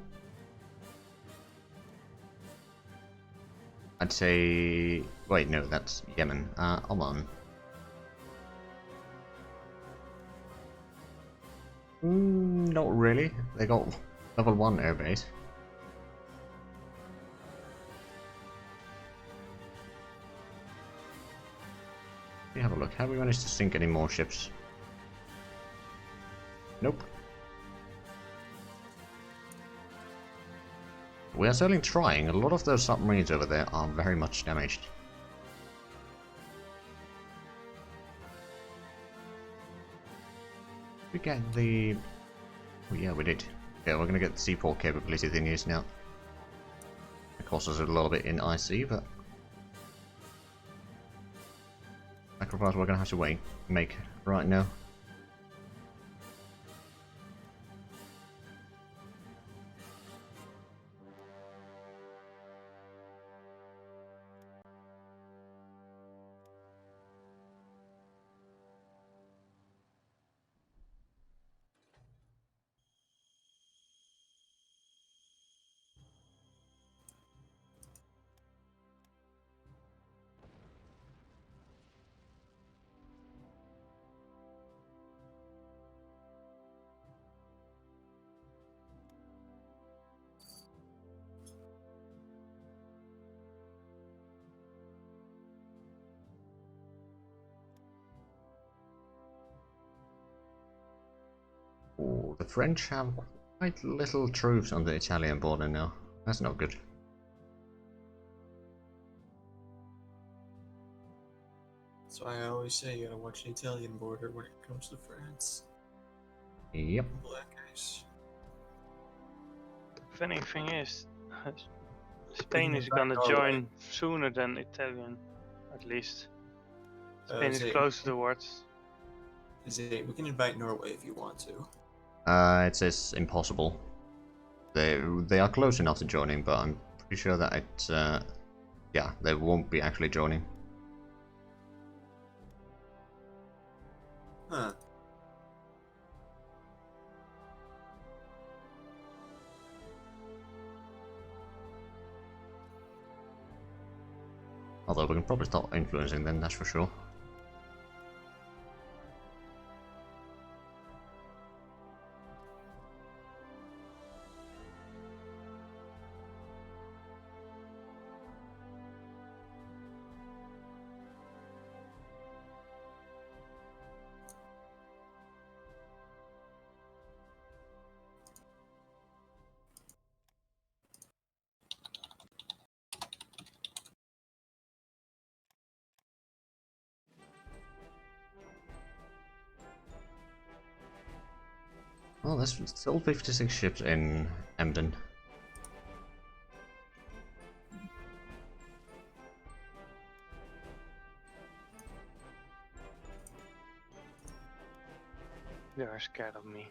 say... Wait, no, that's Yemen. Oman. Not really. They got level 1 airbase. Let me have a look. Have we managed to sink any more ships? Nope. We are certainly trying. A lot of those submarines over there are very much damaged. We get the... Oh yeah, we did. Yeah, we're gonna get the C4 capability in use now. It costs us a little bit in IC, but... sacrifice we're gonna have to make right now. Ooh, the French have quite little troops on the Italian border now. That's not good. That's why I always say you gotta watch the Italian border when it comes to France. Yep. Black ice. The funny thing is, Spain can is invite gonna Norway. join sooner than Italian, at least. Spain is closer towards. We can invite Norway if you want to. It says impossible. They are close enough to joining, but I'm pretty sure that it, yeah, they won't be actually joining. Huh. Although we can probably start influencing them, that's for sure. Oh, there's still 56 ships in Emden. They are scared of me.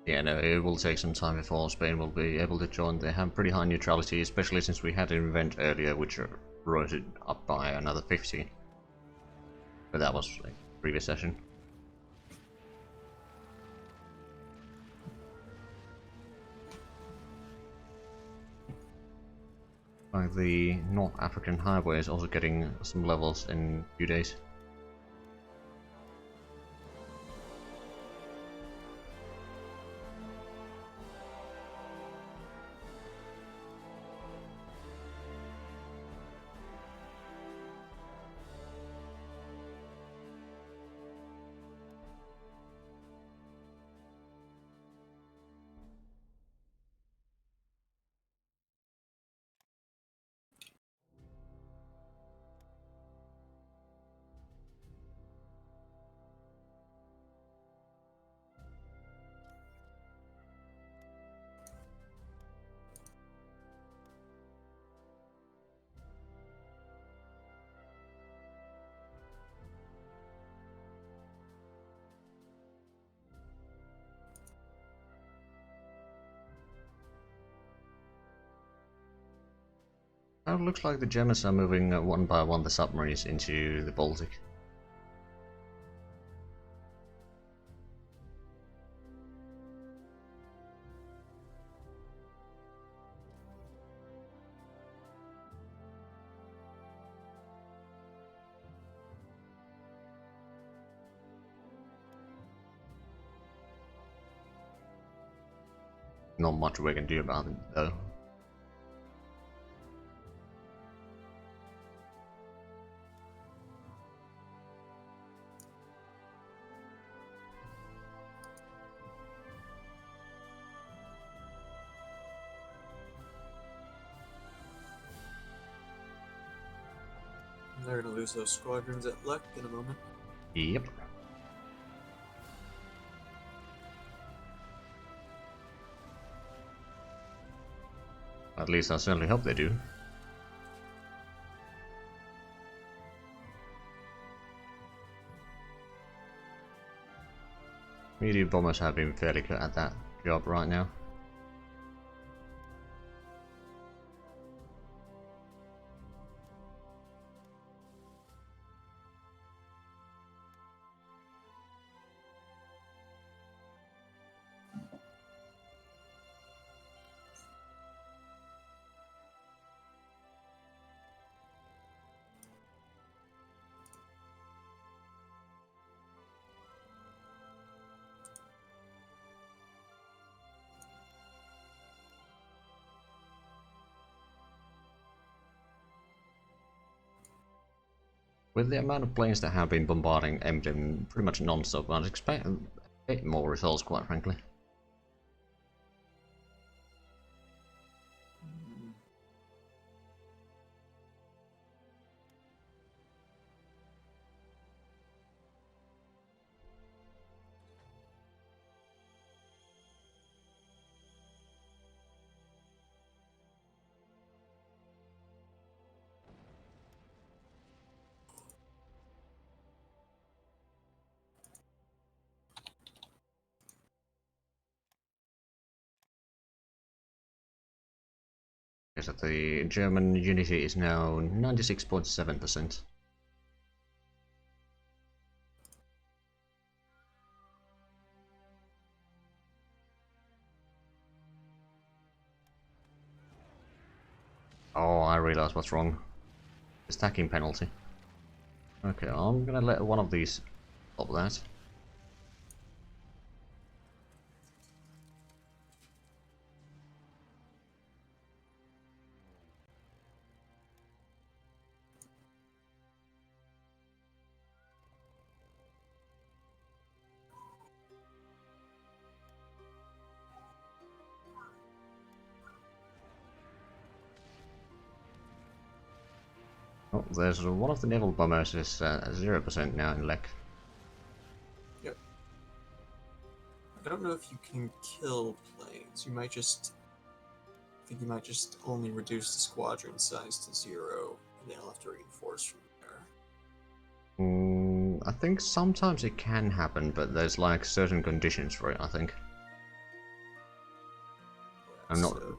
Yeah, no, it will take some time before Spain will be able to join. They have pretty high neutrality, especially since we had an event earlier which wrote it up by another 50. But that was like previous session. Like the North African highway is also getting some levels in a few days. Now it looks like the Germans are moving one by one the submarines into the Baltic. Not much we can do about it though. They're gonna lose those squadrons at Lek in a moment. Yep. At least I certainly hope they do. Medium bombers have been fairly good at that job right now. With the amount of planes that have been bombarding Emden pretty much non-stop, I'd expect a bit more results, quite frankly. Is that the German unity is now 96.7%. Oh, I realize what's wrong. The stacking penalty. Okay, I'm gonna let one of these stop that. Oh, there's one of the naval bombers is 0% now in leg. Yep. I don't know if you can kill planes. You might just... I think you might just only reduce the squadron size to 0, and then you'll have to reinforce from there. I think sometimes it can happen, but there's like certain conditions for it, I think. Yeah, I'm not... so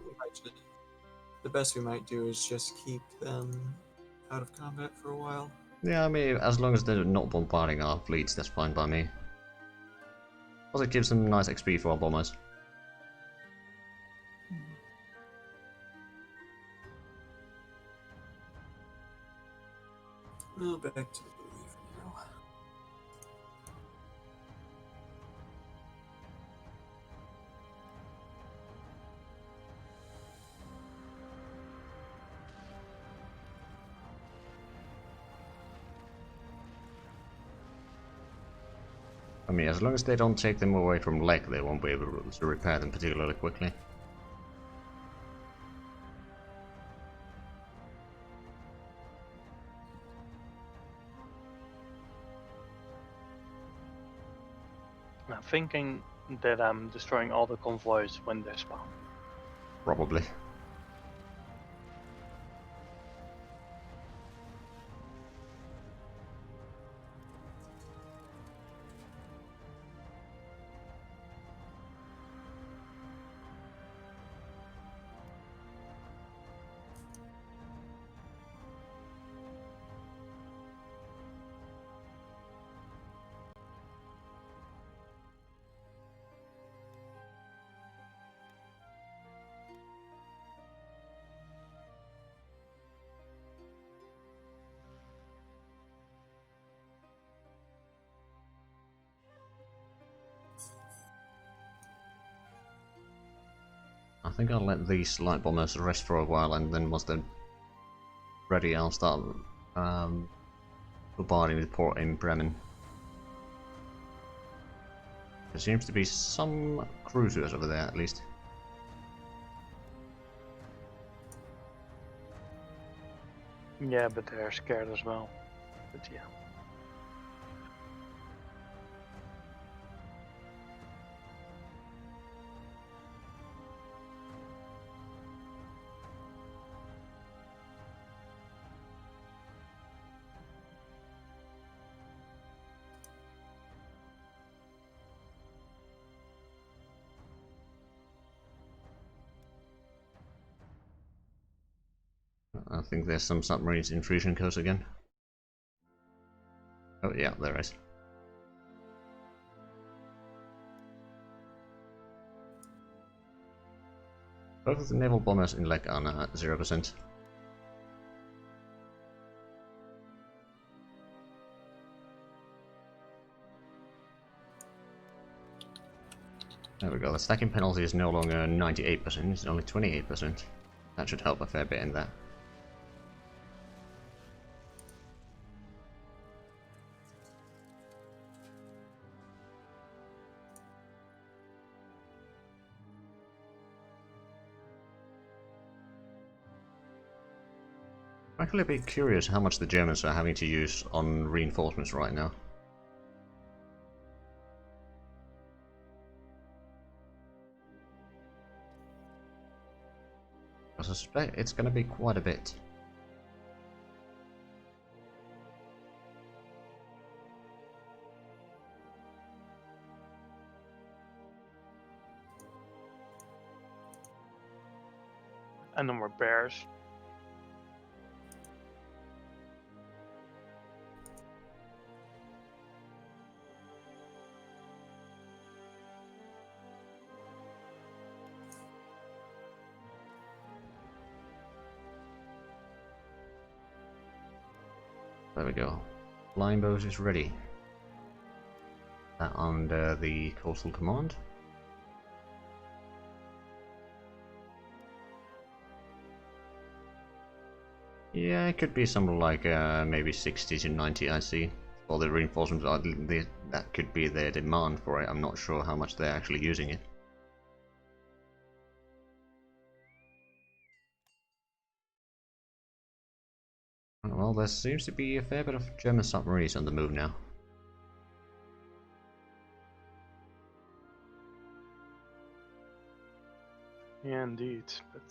the best we might do is just keep them out of combat for a while. Yeah, I mean, as long as they're not bombarding our fleets, that's fine by me. Also, it gives them nice XP for our bombers. Well, back to the belief now. I mean, as long as they don't take them away from leg, they won't be able to repair them particularly quickly. I'm thinking that I'm destroying all the convoys when they spawn. Probably. I think I'll let these light bombers rest for a while, and then once they're ready, I'll start bombarding the port in Bremen. There seems to be some cruisers over there, at least. Yeah, but they're scared as well. But yeah. I think there's some submarines in Frisian coast again. Oh yeah, there is. Both of the naval bombers in leg are now at 0%. There we go, the stacking penalty is no longer 98%, it's only 28%. That should help a fair bit in that. I'm actually a bit curious how much the Germans are having to use on reinforcements right now. I suspect it's going to be quite a bit. And no more bears. there we go. Flying boat is ready. That under the coastal command. Yeah, it could be something like maybe 60 to 90 I see. Or the reinforcements, that could be their demand for it. I'm not sure how much they're actually using it. Well, there seems to be a fair bit of German submarines on the move now. Yeah, indeed. But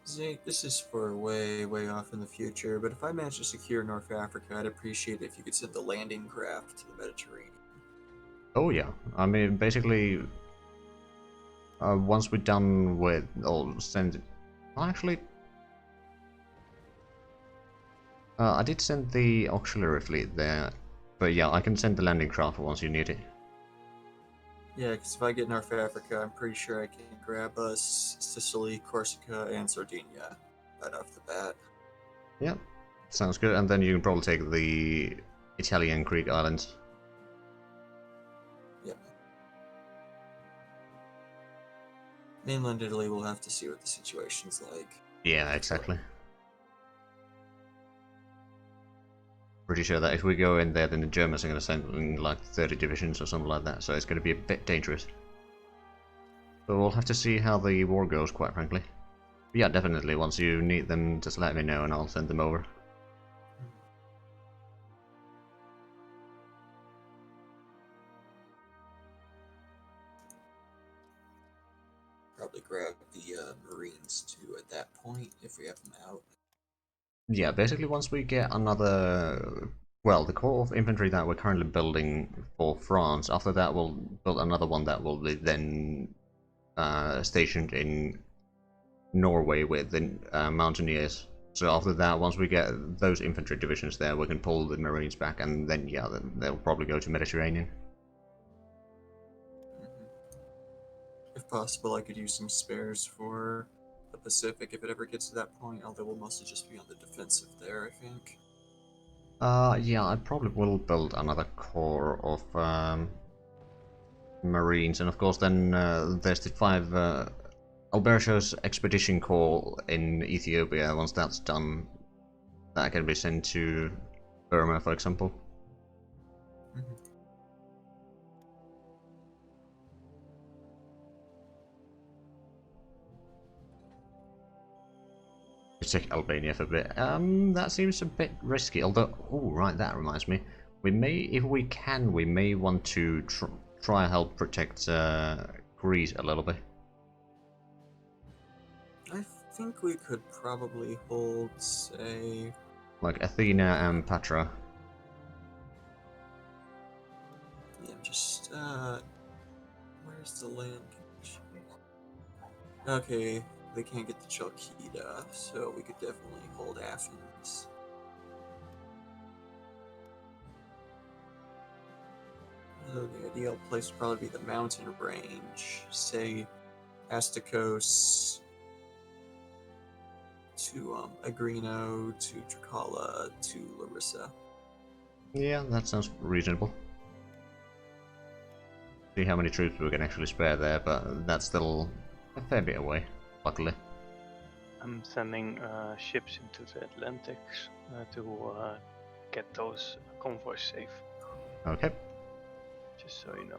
Zeke, this is for way, way off in the future, but if I manage to secure North Africa, I'd appreciate it if you could send the landing craft to the Mediterranean. Oh yeah, I mean basically, once we're done with, I'll send. Well, actually, I did send the auxiliary fleet there, but yeah, I can send the landing craft once you need it. Yeah, because if I get North Africa, I'm pretty sure I can grab us Sicily, Corsica, and Sardinia right off the bat. Yep, sounds good. And then you can probably take the Italian Greek islands. Yep. Mainland Italy, we'll have to see what the situation's like. Yeah, exactly. Pretty sure that if we go in there, then the Germans are going to send in like 30 divisions or something like that, so it's going to be a bit dangerous. But we'll have to see how the war goes, quite frankly. But yeah, definitely, once you need them, just let me know and I'll send them over. Probably grab the Marines too at that point, if we have them out. Yeah, basically once we get another... Well, the core of infantry that we're currently building for France, after that we'll build another one that will be then stationed in Norway with the mountaineers. So after that, once we get those infantry divisions there, we can pull the Marines back, and then yeah, they'll probably go to Mediterranean. If possible, I could use some spares for the Pacific if it ever gets to that point, although we'll mostly just be on the defensive there, I think. Yeah, I probably will build another corps of Marines, and of course then there's the 5 Alberto's Expedition Corps in Ethiopia. Once that's done, that can be sent to Burma, for example. Check Albania for a bit. That seems a bit risky. Although, oh right, that reminds me. We may, if we can, we may want to try help protect Greece a little bit. I think we could probably hold, say... Like Athena and Patra. Yeah, just, where's the land condition? Okay, they can't get to Chalkida, so we could definitely hold Athens. So the ideal place would probably be the mountain range, say Astakos to Agrino, to Trikala, to Larissa. Yeah, that sounds reasonable. See how many troops we can actually spare there, but that's still a fair bit away, luckily. I'm sending ships into the Atlantic to get those convoys safe. Okay. Just so you know.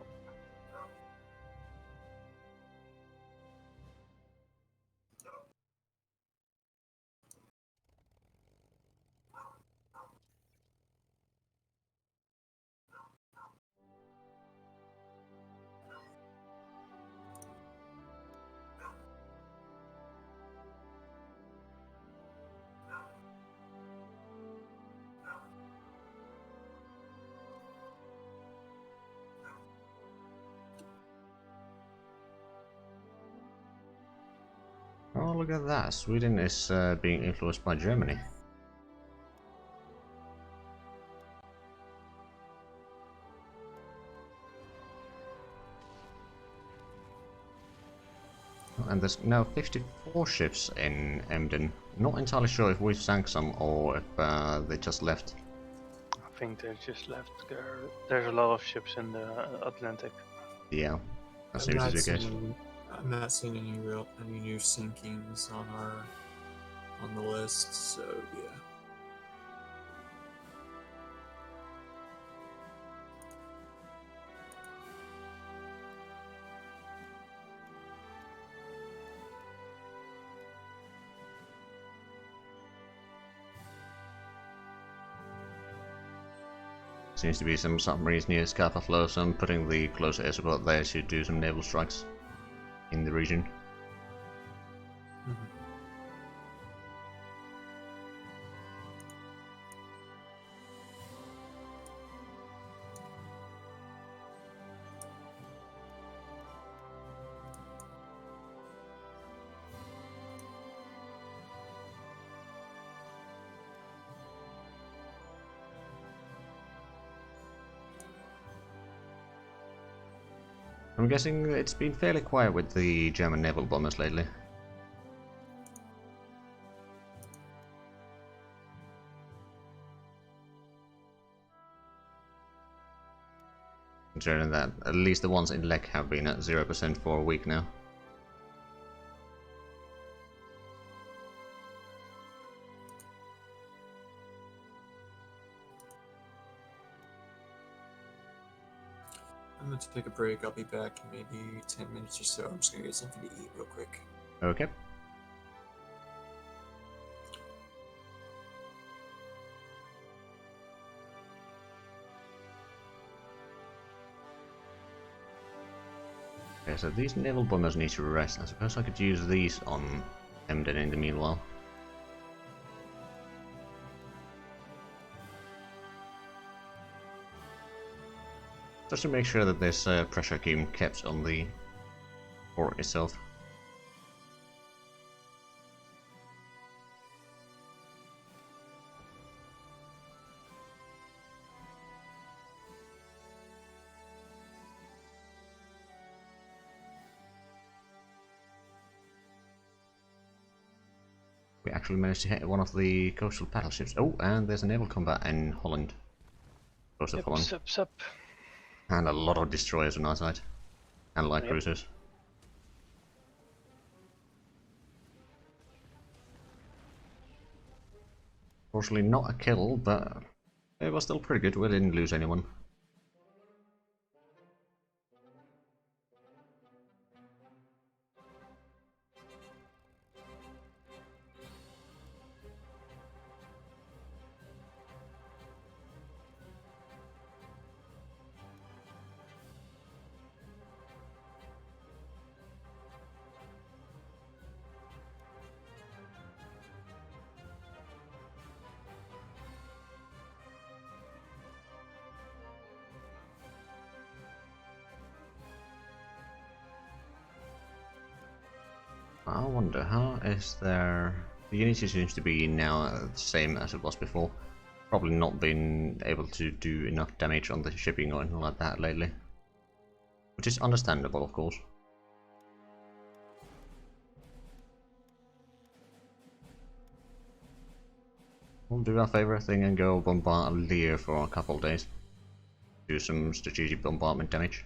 Oh, look at that. Sweden is being influenced by Germany. And there's now 54 warships in Emden. Not entirely sure if we've sank some or if they just left. I think they just left. There's a lot of ships in the Atlantic. Yeah, that I'm seems not to be the case. I'm not seeing any new sinkings on the list, so yeah. Seems to be some submarines near Scapa Flow, so I'm putting the closer air support there to do some naval strikes in the region. Mhm. I'm guessing it's been fairly quiet with the German naval bombers lately. Considering that at least the ones in Lek have been at 0% for a week now. I'm going to take a break. I'll be back in maybe 10 minutes or so. I'm just going to get something to eat real quick. Okay. Okay, so these naval bombers need to rest. I suppose I could use these on Emden in the meanwhile. Just to make sure that there's pressure being kept on the port itself. We actually managed to hit one of the coastal battleships. Oh, and there's a naval combat in Holland. Coast of Holland. Sup. And a lot of destroyers on our side. And light Yep. cruisers. Fortunately not a kill, but it was still pretty good. We didn't lose anyone. I wonder, how is there... The Unity seems to be now the same as it was before. Probably not been able to do enough damage on the shipping or anything like that lately. Which is understandable, of course. We'll do our favorite thing and go bombard Lear for a couple of days. Do some strategic bombardment damage.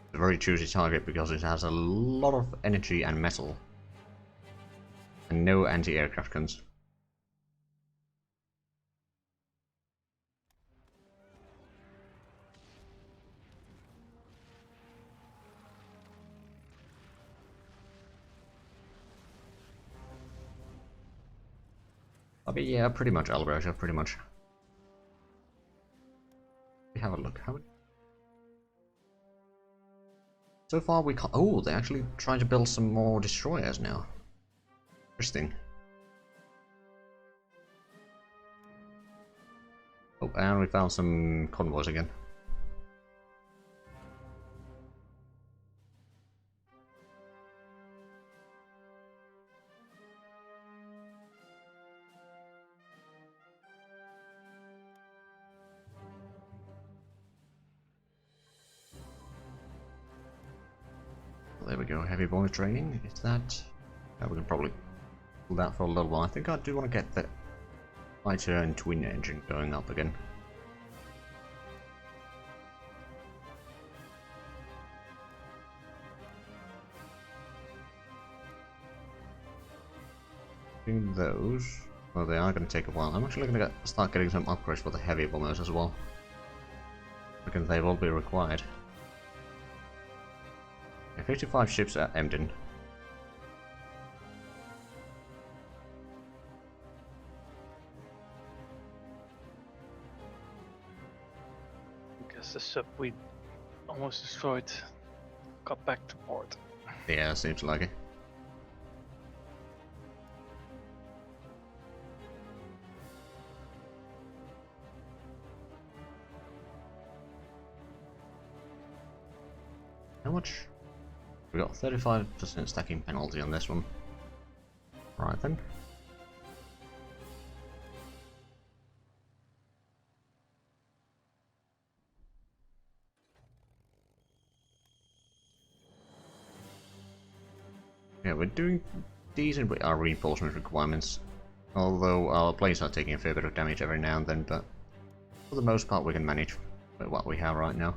It's a very choosy target because it has a lot of energy and metal. And no anti-aircraft guns. But yeah, pretty much Alberta, pretty much. We have a look. How many? So far we can't... Oh, they're actually trying to build some more destroyers now. Interesting. Oh, and we found some convoys again. we go, heavy bomber training. Is that... Yeah, we can probably pull that for a little while. I think I do want to get the fighter and twin engine going up again. Doing those, well, they are going to take a while. I'm actually going to start getting some upgrades for the heavy bombers as well, because they will be required. Yeah, 55 ships at Emden. I guess the sub we almost destroyed got back to port. Yeah, seems like it. How much? We got 35% stacking penalty on this one. Right then. Yeah, we're doing decent with our reinforcement requirements. Although our planes are taking a fair bit of damage every now and then, but for the most part we can manage with what we have right now.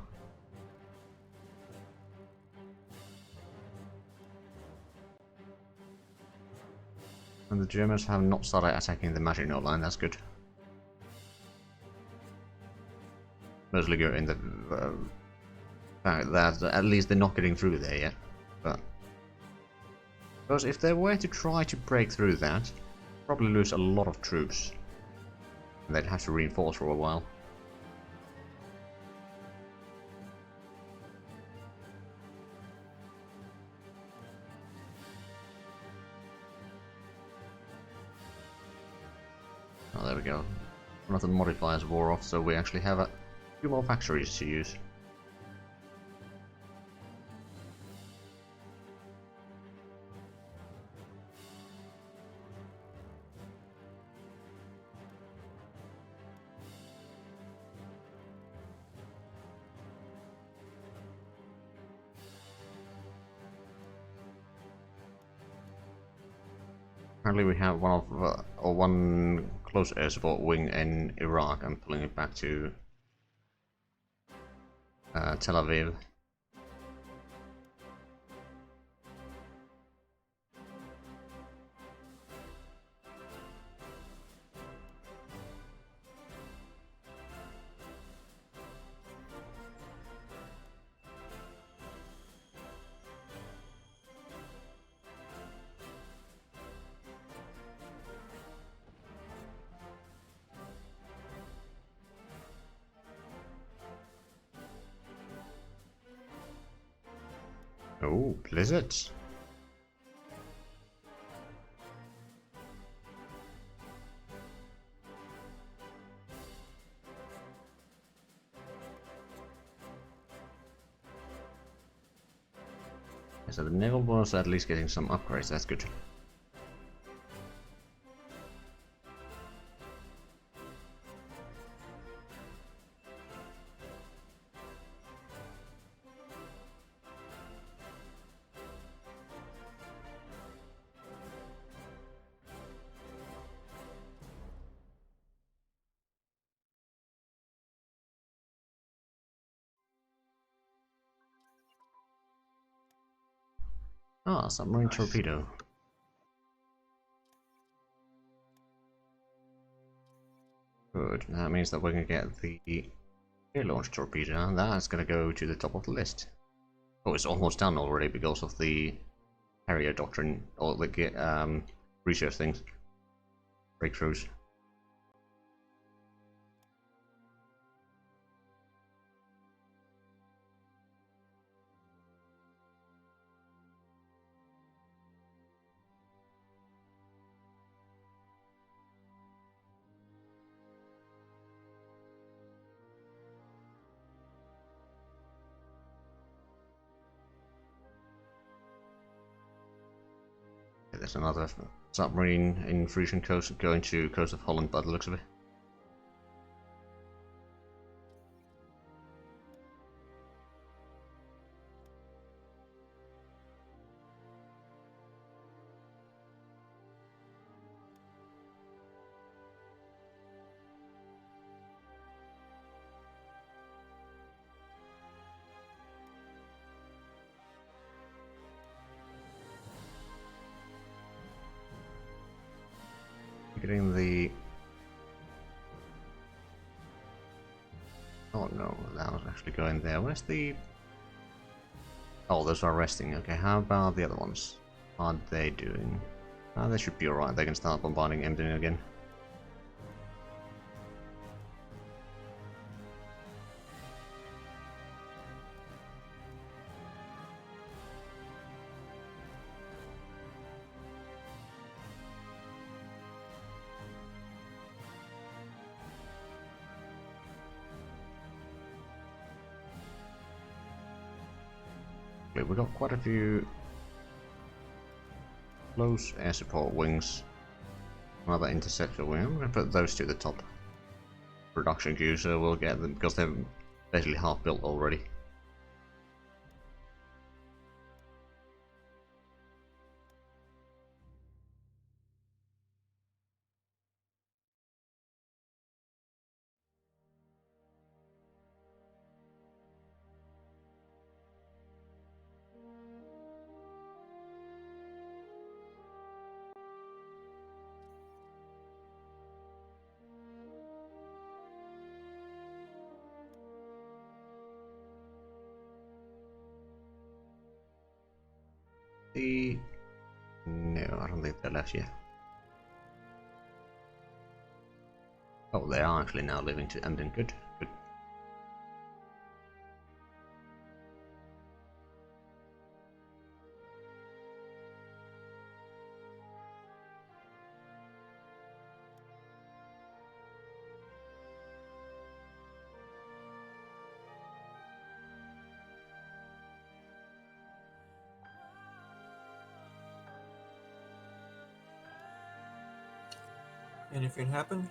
And the Germans have not started attacking the Maginot Line, that's good. Mostly good in the fact that at least they're not getting through there yet. But because if they were to try to break through that, probably lose a lot of troops. And they'd have to reinforce for a while. Oh, there we go. One of the modifiers wore off, so we actually have a few more factories to use. Apparently we have one close air support wing in Iraq. I'm pulling it back to Tel Aviv. Oh, blizzards. So the naval bonus at least getting some upgrades, that's good. Ah, submarine torpedo. Good, that means that we're going to get the air-launched torpedo, and that's going to go to the top of the list. Oh, it's almost done already because of the Harrier doctrine, or the research things. Breakthroughs. There's another submarine in Frisian coast going to coast of Holland by the looks of it. getting the... Oh no, that was actually going there. Where's the... Oh, those are resting. Okay, how about the other ones? How are they doing? They should be alright. They can start bombarding Emden again. We've got quite a few close air support wings. Another interceptor wing. I'm going to put those two at the top. Production queue, so we'll get them because they're basically half built already. No, I don't think they're left yet. Oh, they are actually now leaving to Emden. Good, good. Anything happen?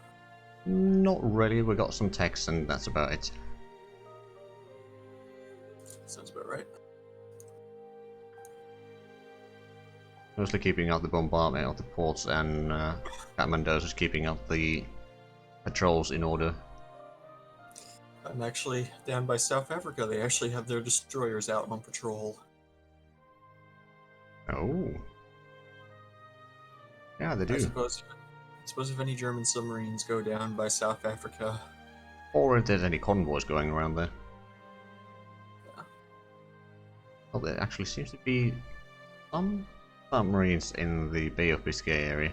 Not really. We got some text, and that's about it. Sounds about right. Mostly keeping up the bombardment of the ports, and Kathmandu's is keeping up the patrols in order. I'm actually down by South Africa. They actually have their destroyers out on patrol. Oh. Yeah, they do. I suppose if any German submarines go down by South Africa. Or if there's any convoys going around there. Yeah. Oh, there actually seems to be some submarines in the Bay of Biscay area.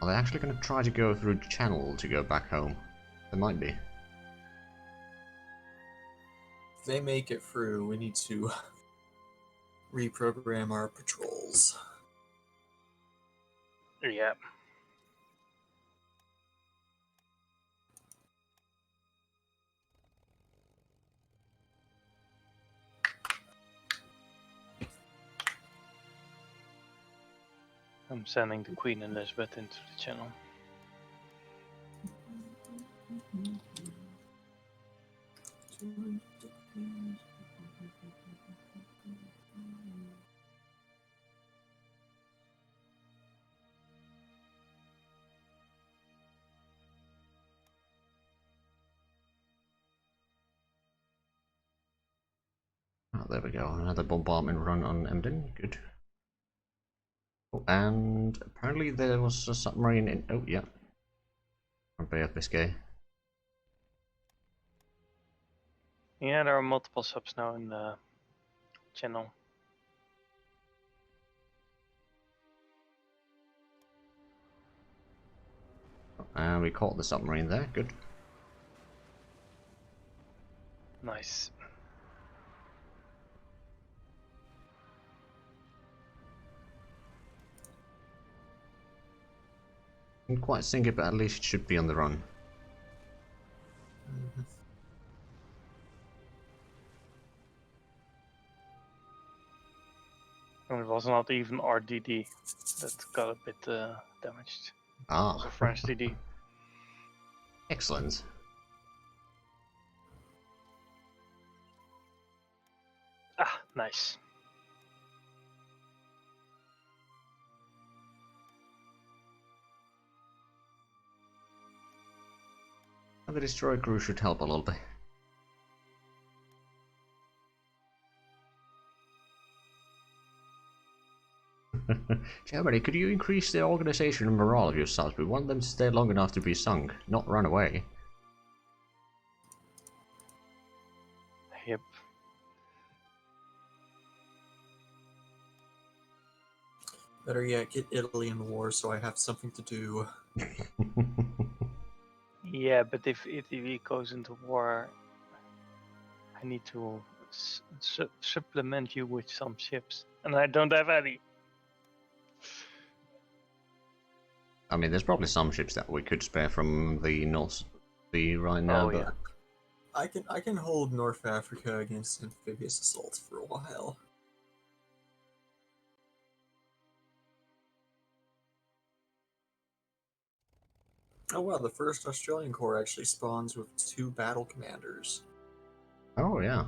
Are they actually going to try to go through the channel to go back home? They might be. If they make it through, we need to reprogram our patrols. Yeah. I'm sending the Queen Elizabeth into the channel. Oh, there we go. Another bombardment run on Emden. Good. Oh, and apparently there was a submarine in... Oh, yeah. From Bay of Biscay. Yeah, there are multiple subs now in the channel. And we caught the submarine there. Good. Nice. Didn't quite sink it, but at least it should be on the run. Mhm. And it was not even our DD that got a bit damaged. It was Ah, a French DD. excellent. Ah, nice. And the destroyer crew should help a little bit. Germany, could you increase the organization and morale of your subs? We want them to stay long enough to be sunk, not run away. Yep. Better yet, get Italy in the war so I have something to do. Yeah, but if Italy goes into war, I need to supplement you with some ships, and I don't have any. I mean, there's probably some ships that we could spare from the North Sea right now, Oh, but yeah. I can hold North Africa against amphibious assault for a while. Oh wow, the first Australian Corps actually spawns with 2 battle commanders. oh yeah.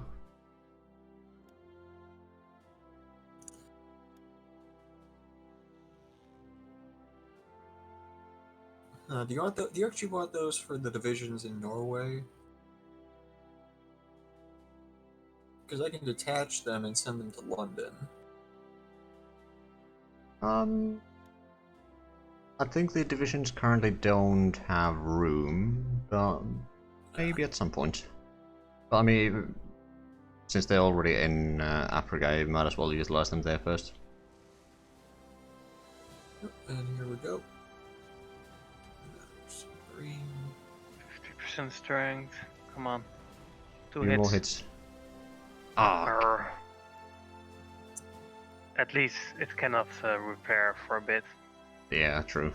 Do you actually want those for the divisions in Norway? Because I can detach them and send them to London. I think the divisions currently don't have room, but maybe at some point. But I mean, since they're already in Africa, you might as well utilize them there first. And here we go. Green. 50% strength. Come on. 2 Few hits. more hits. Ah, Arr. At least it cannot repair for a bit. yeah, true.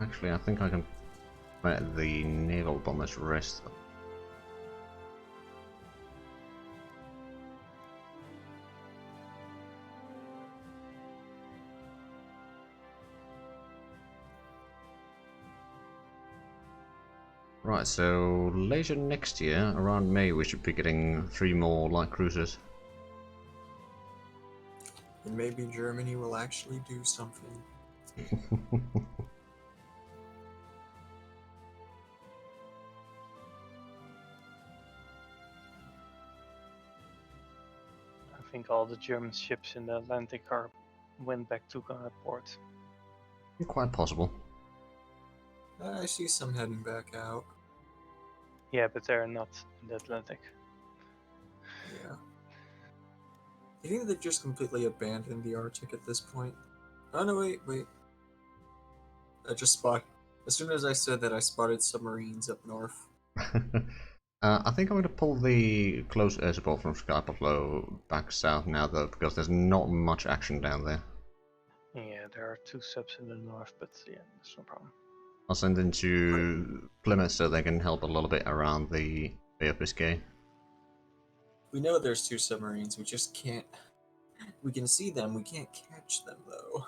Actually, I think I can let the naval bombers rest. Right, so later next year, around May, we should be getting 3 more light cruisers. And maybe Germany will actually do something. I think all the German ships in the Atlantic went back to port. Quite possible. I see some heading back out. Yeah, but they're not in the Atlantic. Yeah. You think they've just completely abandoned the Arctic at this point? Oh no, wait. I just spot. As soon as I said that, I spotted submarines up north. I think I'm going to pull the close air support from Sky Buffalo back south now, though, because there's not much action down there. Yeah, there are 2 subs in the north, but yeah, that's no problem. I'll send them to Plymouth so they can help a little bit around the Bay of Biscay. We know there's 2 submarines, we just can't... We can see them, we can't catch them, though.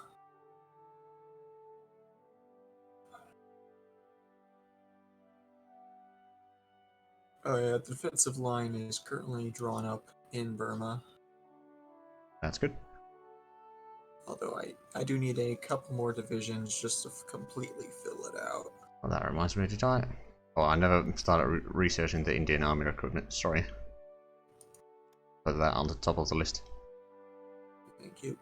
Oh yeah, the defensive line is currently drawn up in Burma. That's good. Although I do need a couple more divisions just to completely fill it out. Well, that reminds me to die. Oh, I never started researching the Indian Army recruitment, sorry. Put that on the top of the list. Thank you.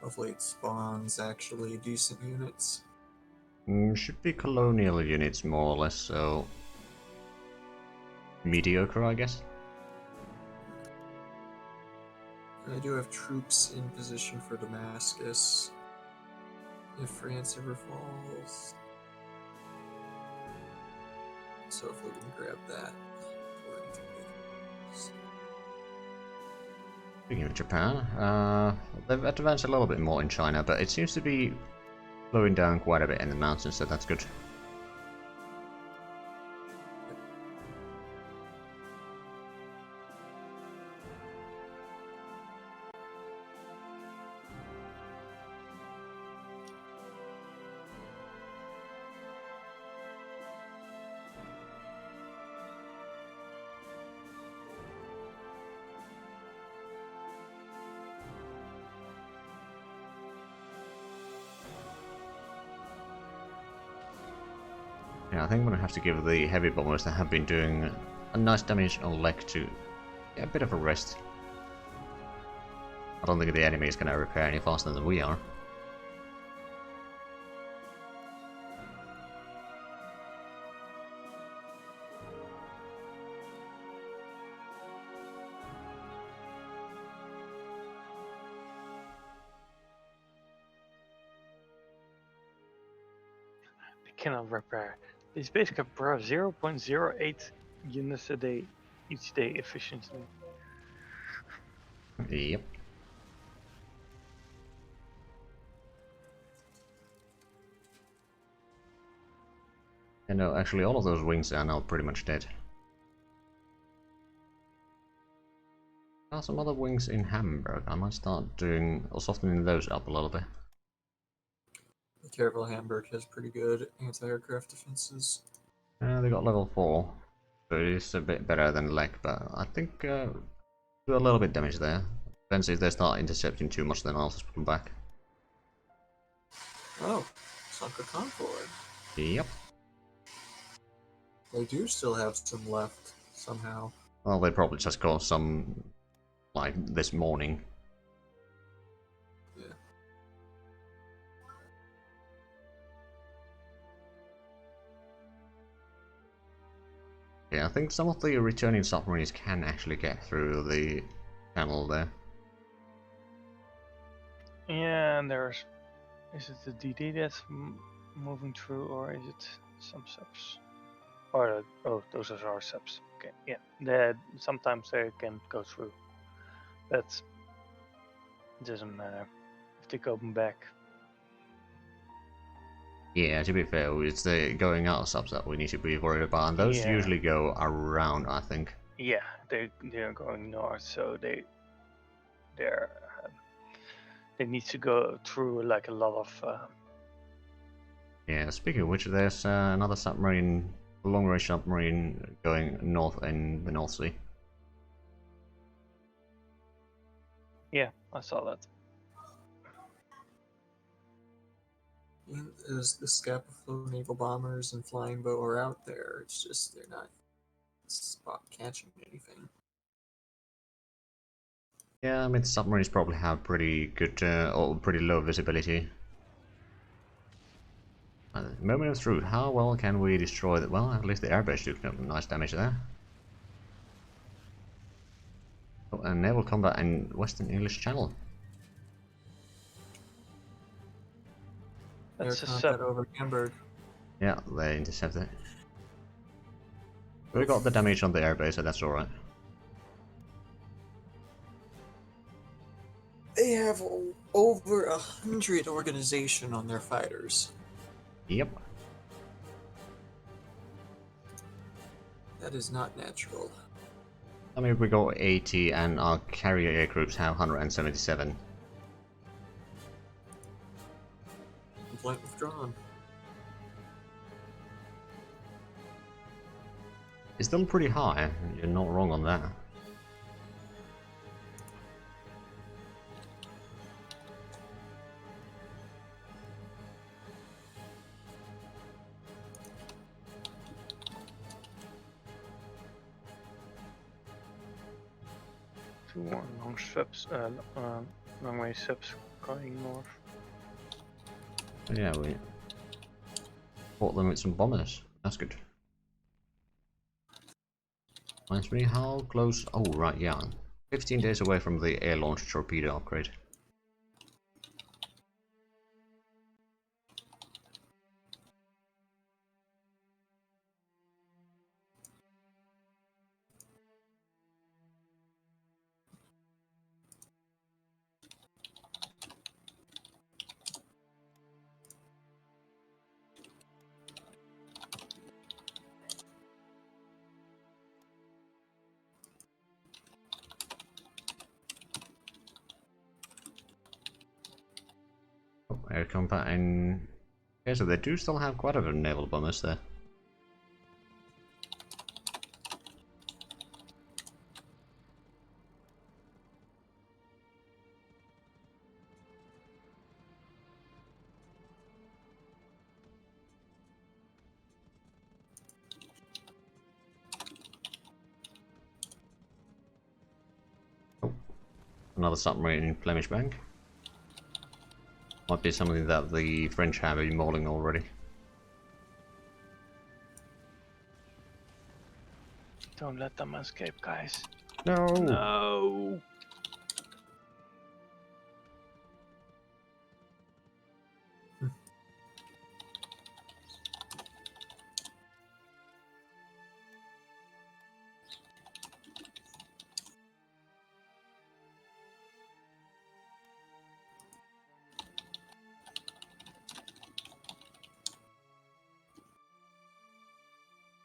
Hopefully it spawns actually decent units. Should be colonial units more or less, so mediocre, I guess. And I do have troops in position for Damascus. If France ever falls. So hopefully we can grab that. Speaking of Japan, they've advanced a little bit more in China, but it seems to be slowing down quite a bit in the mountains, so that's good. Yeah, I think I'm gonna have to give the heavy bombers that have been doing a nice damage on leg to get a bit of a rest. I don't think the enemy is gonna repair any faster than we are. They cannot repair. These basically have 0.08 units a day, each day efficiently. Yep. And no, actually all of those wings are now pretty much dead. There are some other wings in Hamburg. I might start doing or softening those up a little bit. Be careful, Hamburg has pretty good anti-aircraft defenses. They got level 4, so it is a bit better than Lek, but I think do a little bit damage there. Depends if they start intercepting too much, then I'll just put them back. Oh, sunk a convoy. Yep. They do still have some left, somehow. Well, they probably just got some, like, this morning. Yeah. Yeah, I think some of the returning submarines can actually get through the channel there. Yeah, and there's... Is it the DD that's moving through, or is it some subs? Or, oh, those are our subs. Okay, yeah. Sometimes they can go through. But it doesn't matter if they go back. Yeah, to be fair, it's the going out subs that we need to be worried about, and those Yeah. usually go around, I think. Yeah, they're going north, so they need to go through like a lot of. Yeah, speaking of which, there's another submarine, a long-range submarine going north in the North Sea. Yeah, I saw that. As the Scapa naval bombers and flying boat are out there, it's just they're not spot catching anything. Yeah, I mean, submarines probably have pretty good or pretty low visibility. Moment of truth, how well can we destroy that? Well, at least the airbase took nice damage there. Oh, and naval combat in Western English Channel. That's Air a combat sub. over Hamburg. Yeah, they intercepted it. We got the damage on the airbase, so that's alright. They have over 100 organization on their fighters. Yep. That is not natural. I mean, we got 80 and our carrier air groups have 177. Complaint withdrawn. It's still pretty high, you're not wrong on that. Two more long subs, Long range subs going north. Yeah, we fought them with some bombers. That's good. Reminds me how close. Oh, right, yeah. 15 days away from the air launched torpedo upgrade. Oh, air combat and... Okay, so they do still have quite a bit of naval bombers there. Oh, another submarine in Flemish Bank. Might be something that the French have been mauling already. Don't let them escape, guys. No! No!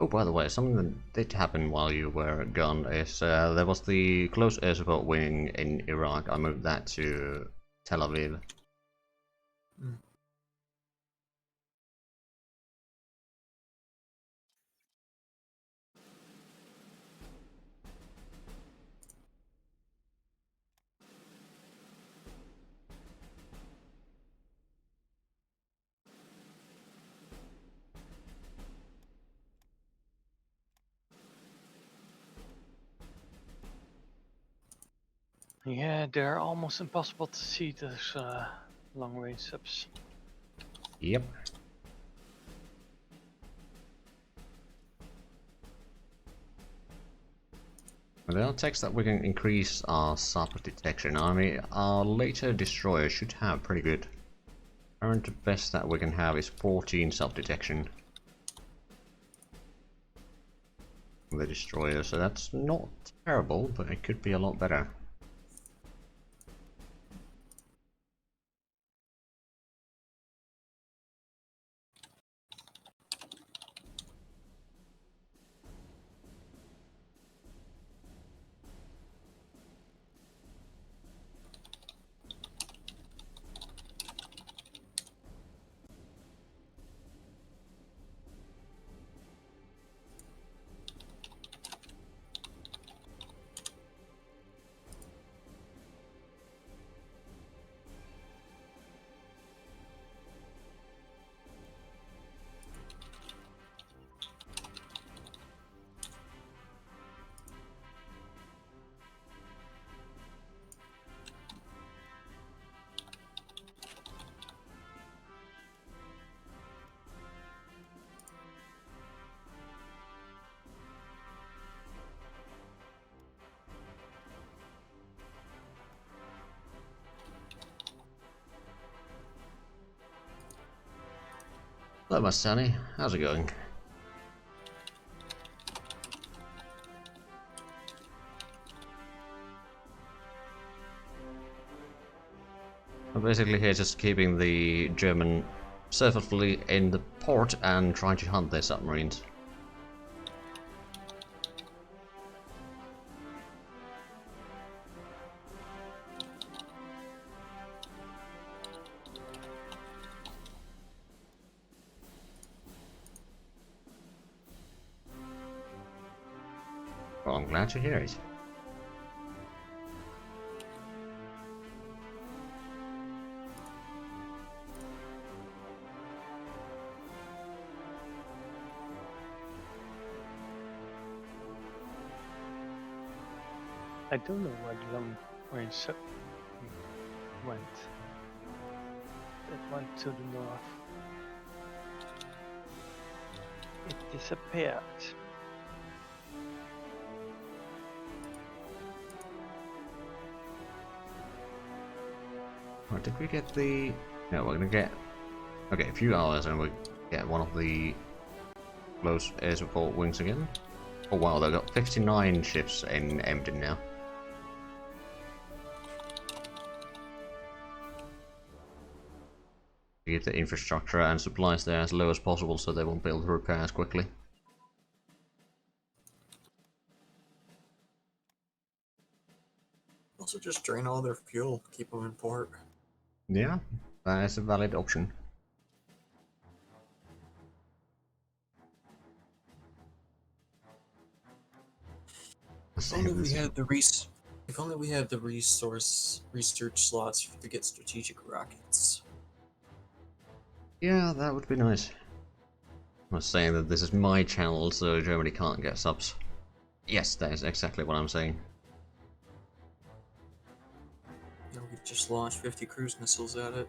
Oh, by the way, something that did happen while you were gone is there was the close air support wing in Iraq. I moved that to Tel Aviv. Mm. Yeah, they're almost impossible to see those long range subs. Yep. There are techs that we can increase our sub detection. I mean, our later destroyer should have pretty good. Current best that we can have is 14 sub detection. The destroyer, so that's not terrible, but it could be a lot better. Hello, my Sunny. How's it going? I'm basically here just keeping the German surface fleet in the port and trying to hunt their submarines. Well, I'm glad to hear it. I don't know where the long range sub went? It went to the north. It disappeared. Right, did we get the... No, we're gonna get... Okay, a few hours and we get one of the close air support wings again. Oh wow, they've got 59 ships in Emden now. Keep the infrastructure and supplies there as low as possible so they won't be able to repair as quickly. Also, just drain all their fuel, keep them in port. Yeah, that is a valid option. If only we had the if only we had the research slots to get strategic rockets. Yeah, that would be nice. I was saying that this is my channel, so Germany can't get subs. Yes, that is exactly what I'm saying. You know, we could just launch 50 cruise missiles at it.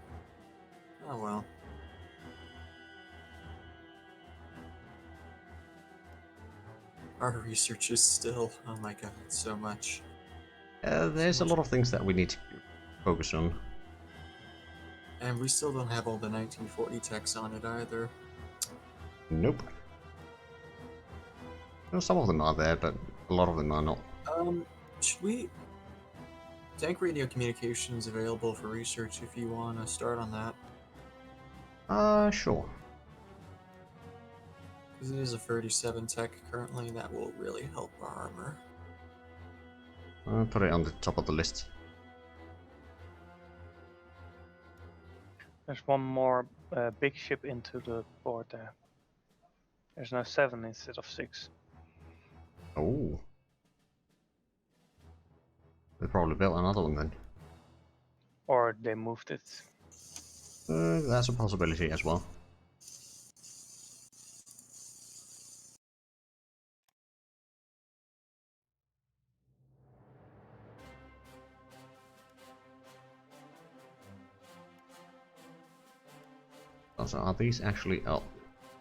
Oh well. Our research is still, oh my god, so much. There's a lot of things that we need to focus on. And we still don't have all the 1940 techs on it either. Nope. Well, some of them are there, but a lot of them are not. Should we... Tank radio communication is available for research if you want to start on that. Sure. Because it is a 37 tech currently, and that will really help our armor. I'll put it on the top of the list. There's one more big ship into the port there. There's now 7 instead of 6. Oh. They probably built another one then. Or they moved it. That's a possibility as well. Also, are these actually... Oh,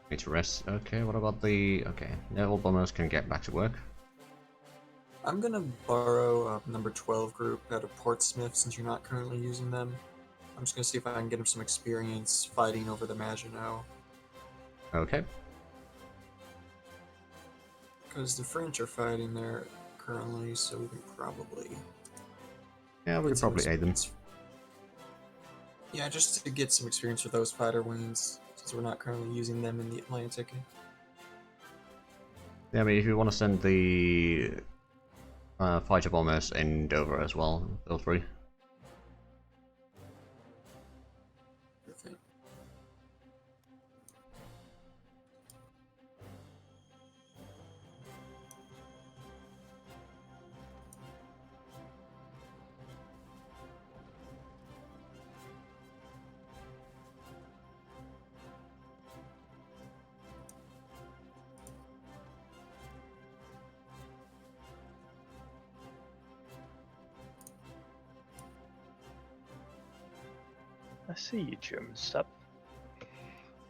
need to rest. Okay, what about the... Okay, naval bombers can get back to work. I'm gonna borrow number 12 group out of Portsmouth since you're not currently using them. I'm just gonna see if I can get him some experience fighting over the Maginot. Okay. Because the French are fighting there currently, so we can probably... Yeah, we could probably aid them. Yeah, just to get some experience with those fighter wings, since we're not currently using them in the Atlantic. Yeah, I mean, if you want to send the fighter bombers in Dover as well, feel free. Perfect. I see you, German sub.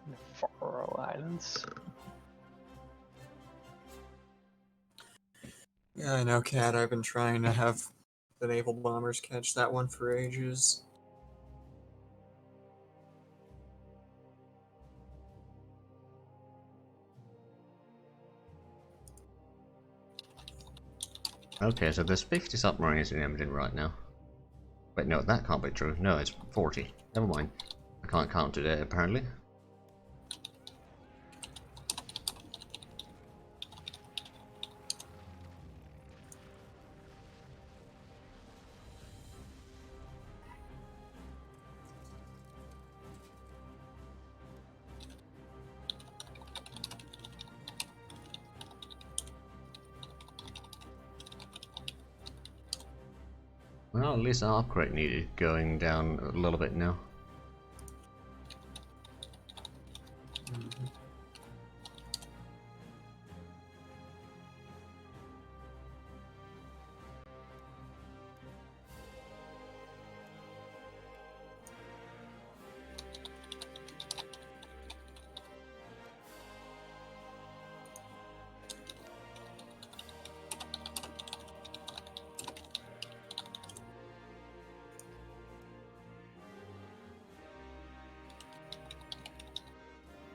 In the Faroe Islands. Yeah, I know, Cat. I've been trying to have the naval bombers catch that one for ages. Okay, so there's 50 submarines in Emden right now. Wait, no, that can't be true. No, it's 40. Never mind. I can't count today, apparently. Well, at least our upgrade needed going down a little bit now. Mhm.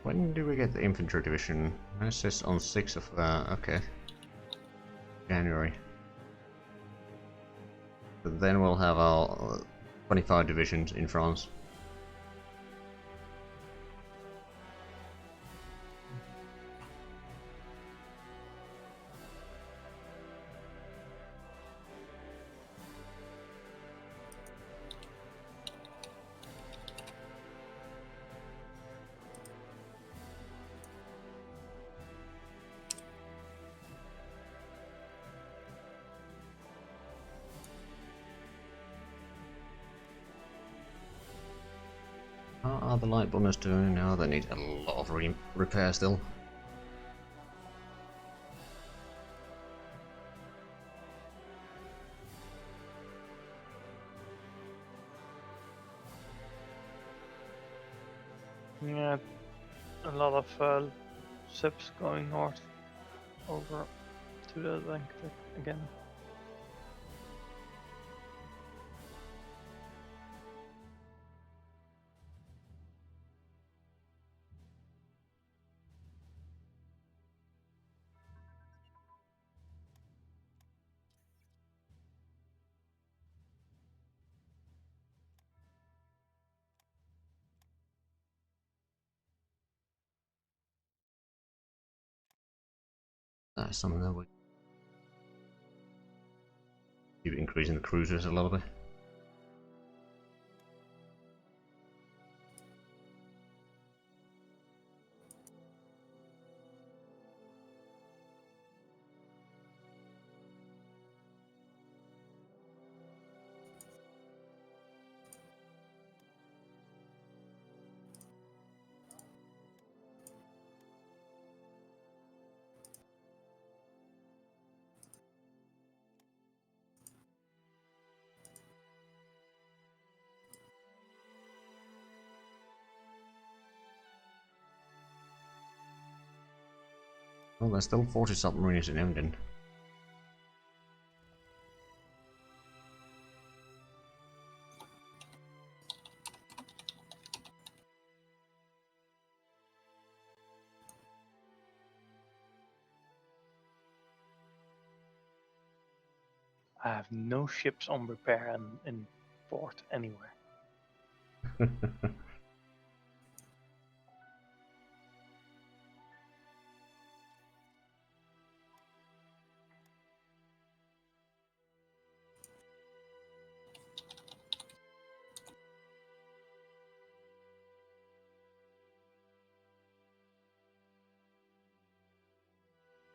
When do we get the infantry division? It says on 6th of, okay, January. But then we'll have our 25 divisions in France. How are the light bombers doing now? They need a lot of repair still. Yeah, a lot of subs going north over to the Atlantic again. That's something that we keep increasing the cruisers a little bit. Well, there's still 40 submarines in Emden. I have no ships on repair in port anywhere.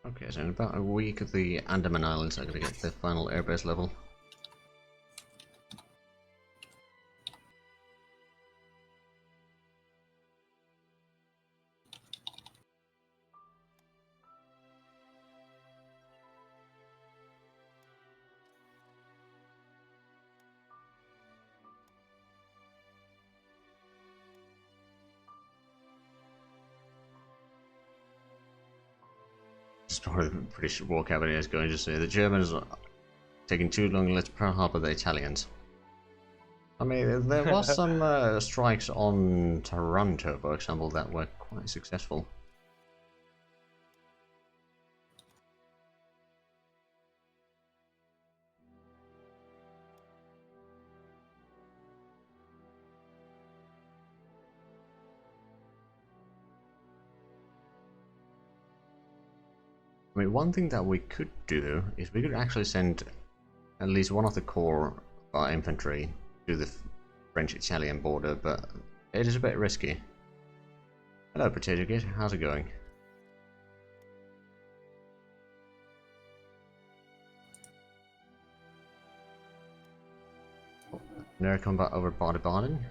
Okay, so in about a week the Andaman Islands are going to get their final airbase level. It's probably the British War Cabinet is going to say the Germans are taking too long, let's Pearl Harbor the Italians. I mean, there was some strikes on Toronto, for example, that were quite successful. I mean, one thing that we could do is we could actually send at least one of the core of our infantry to the French-Italian border, but it is a bit risky. Hello, Potato Kid, how's it going? Air combat over Baden-Baden.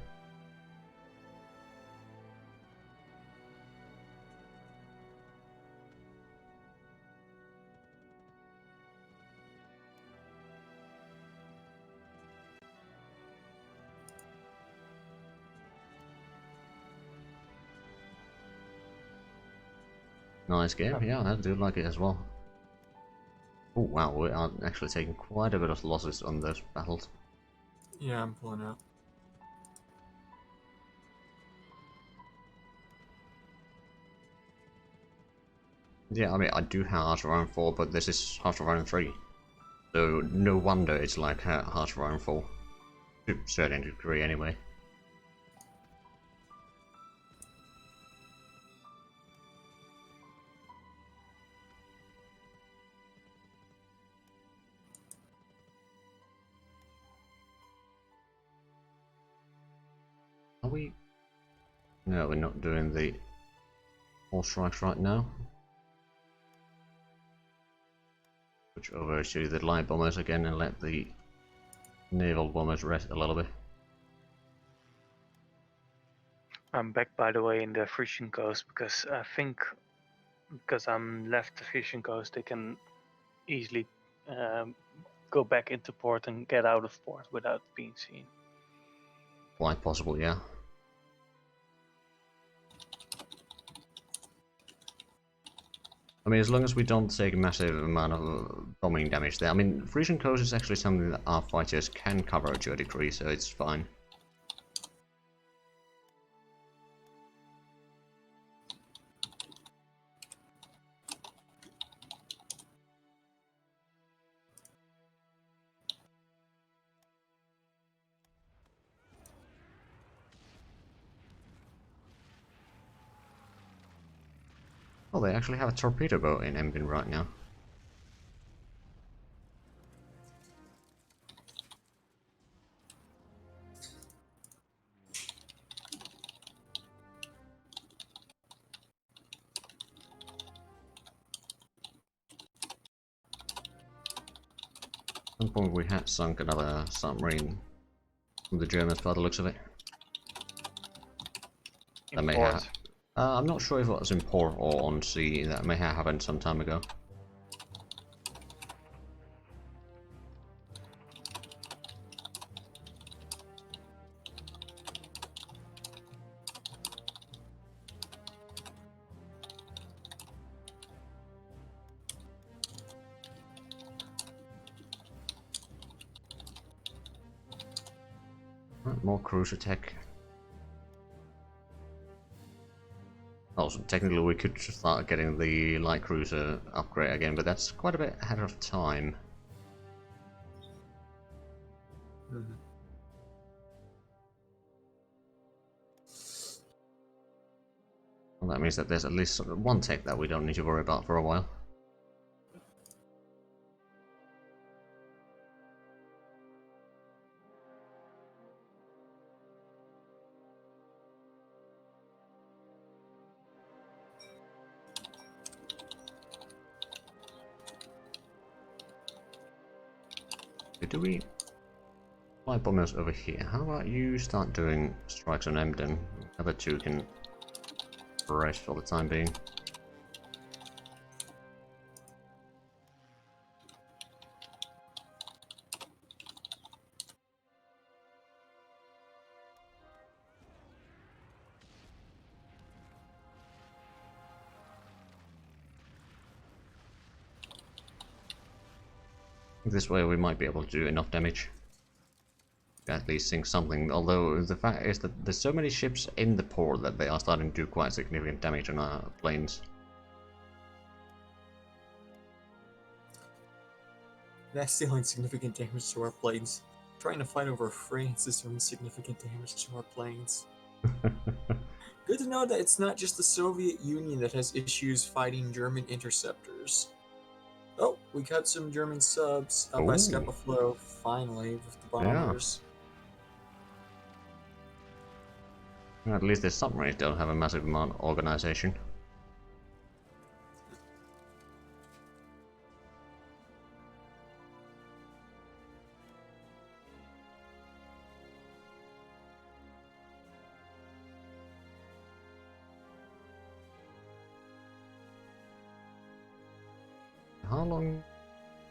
Nice game, yeah, I do like it as well. Oh wow, we are actually taking quite a bit of losses on those battles. Yeah, I'm pulling out. Yeah, I mean, I do have Heart of Iron 4, but this is Heart of Iron 3. So, no wonder it's like Heart of Iron 4. To a certain degree, anyway. Are we? No, we're not doing the all strikes right now. Switch over to the light bombers again and let the naval bombers rest a little bit. I'm back, by the way, in the Frisian coast because I think because I'm left the Frisian coast, they can easily go back into port and get out of port without being seen. Quite possible, yeah. I mean, as long as we don't take a massive amount of bombing damage there. I mean, Frisian Coast is actually something that our fighters can cover to a degree, so it's fine. Oh, they actually have a torpedo boat in Emden right now. At some point we had sunk another submarine from the Germans by the looks of it. That may have. I'm not sure if it was in port or on sea. That may have happened some time ago. Right, more cruiser tech. Also, technically we could start getting the light cruiser upgrade again, but that's quite a bit ahead of time. Mhm. Well, that means that there's at least one tech that we don't need to worry about for a while. Do we fly bombers over here? How about you start doing strikes on Emden? The other two can rest for the time being. This way we might be able to do enough damage. At least sink something, although the fact is that there's so many ships in the port that they are starting to do quite significant damage on our planes. That's dealing significant damage to our planes. Trying to fight over France is doing significant damage to our planes. Good to know that it's not just the Soviet Union that has issues fighting German interceptors. Oh, we got some German subs up by Ooh. Scapa Flow, finally, with the Yeah. bombers. At least the submarines don't have a massive amount of organization. How long?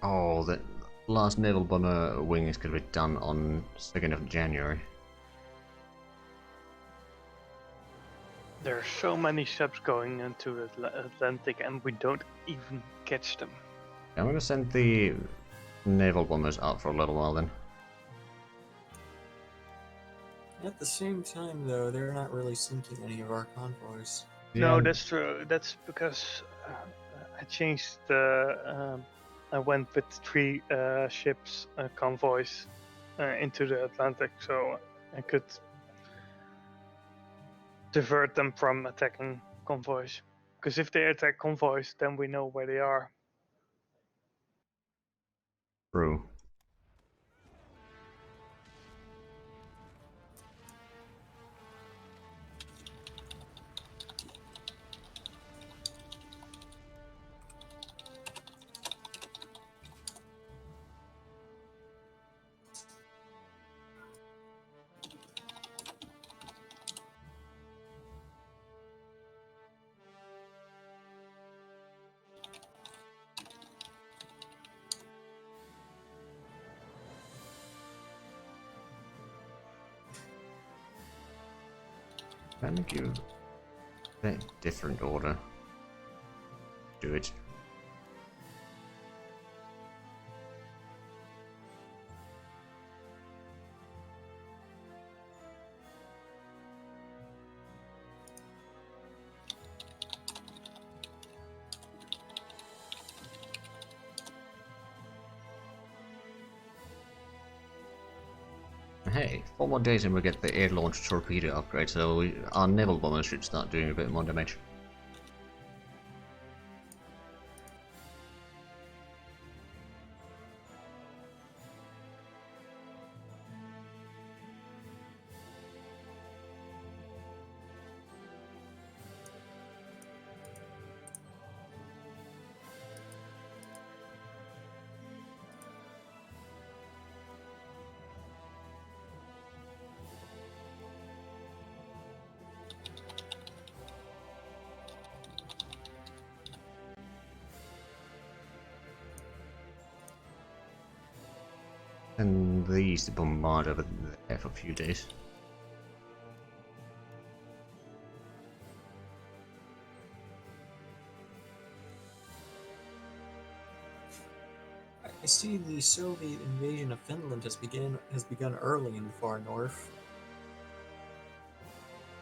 Oh, the last naval bomber wing is going to be done on 2nd of January. There are so many subs going into the Atlantic and we don't even catch them. I'm going to send the naval bombers out for a little while then. At the same time, though, they're not really sinking any of our convoys. No, Yeah, that's true. That's because I I changed the. I went with 3 ships, convoys, into the Atlantic, so I could divert them from attacking convoys. Because if they attack convoys, then we know where they are. True. Can I give a different order? Do it. Hey, 4 more days and we get the air-launched torpedo upgrade, so our naval bombers should start doing a bit more damage. And these to bombard over there for a few days. I see the Soviet invasion of Finland has begun early in the far north.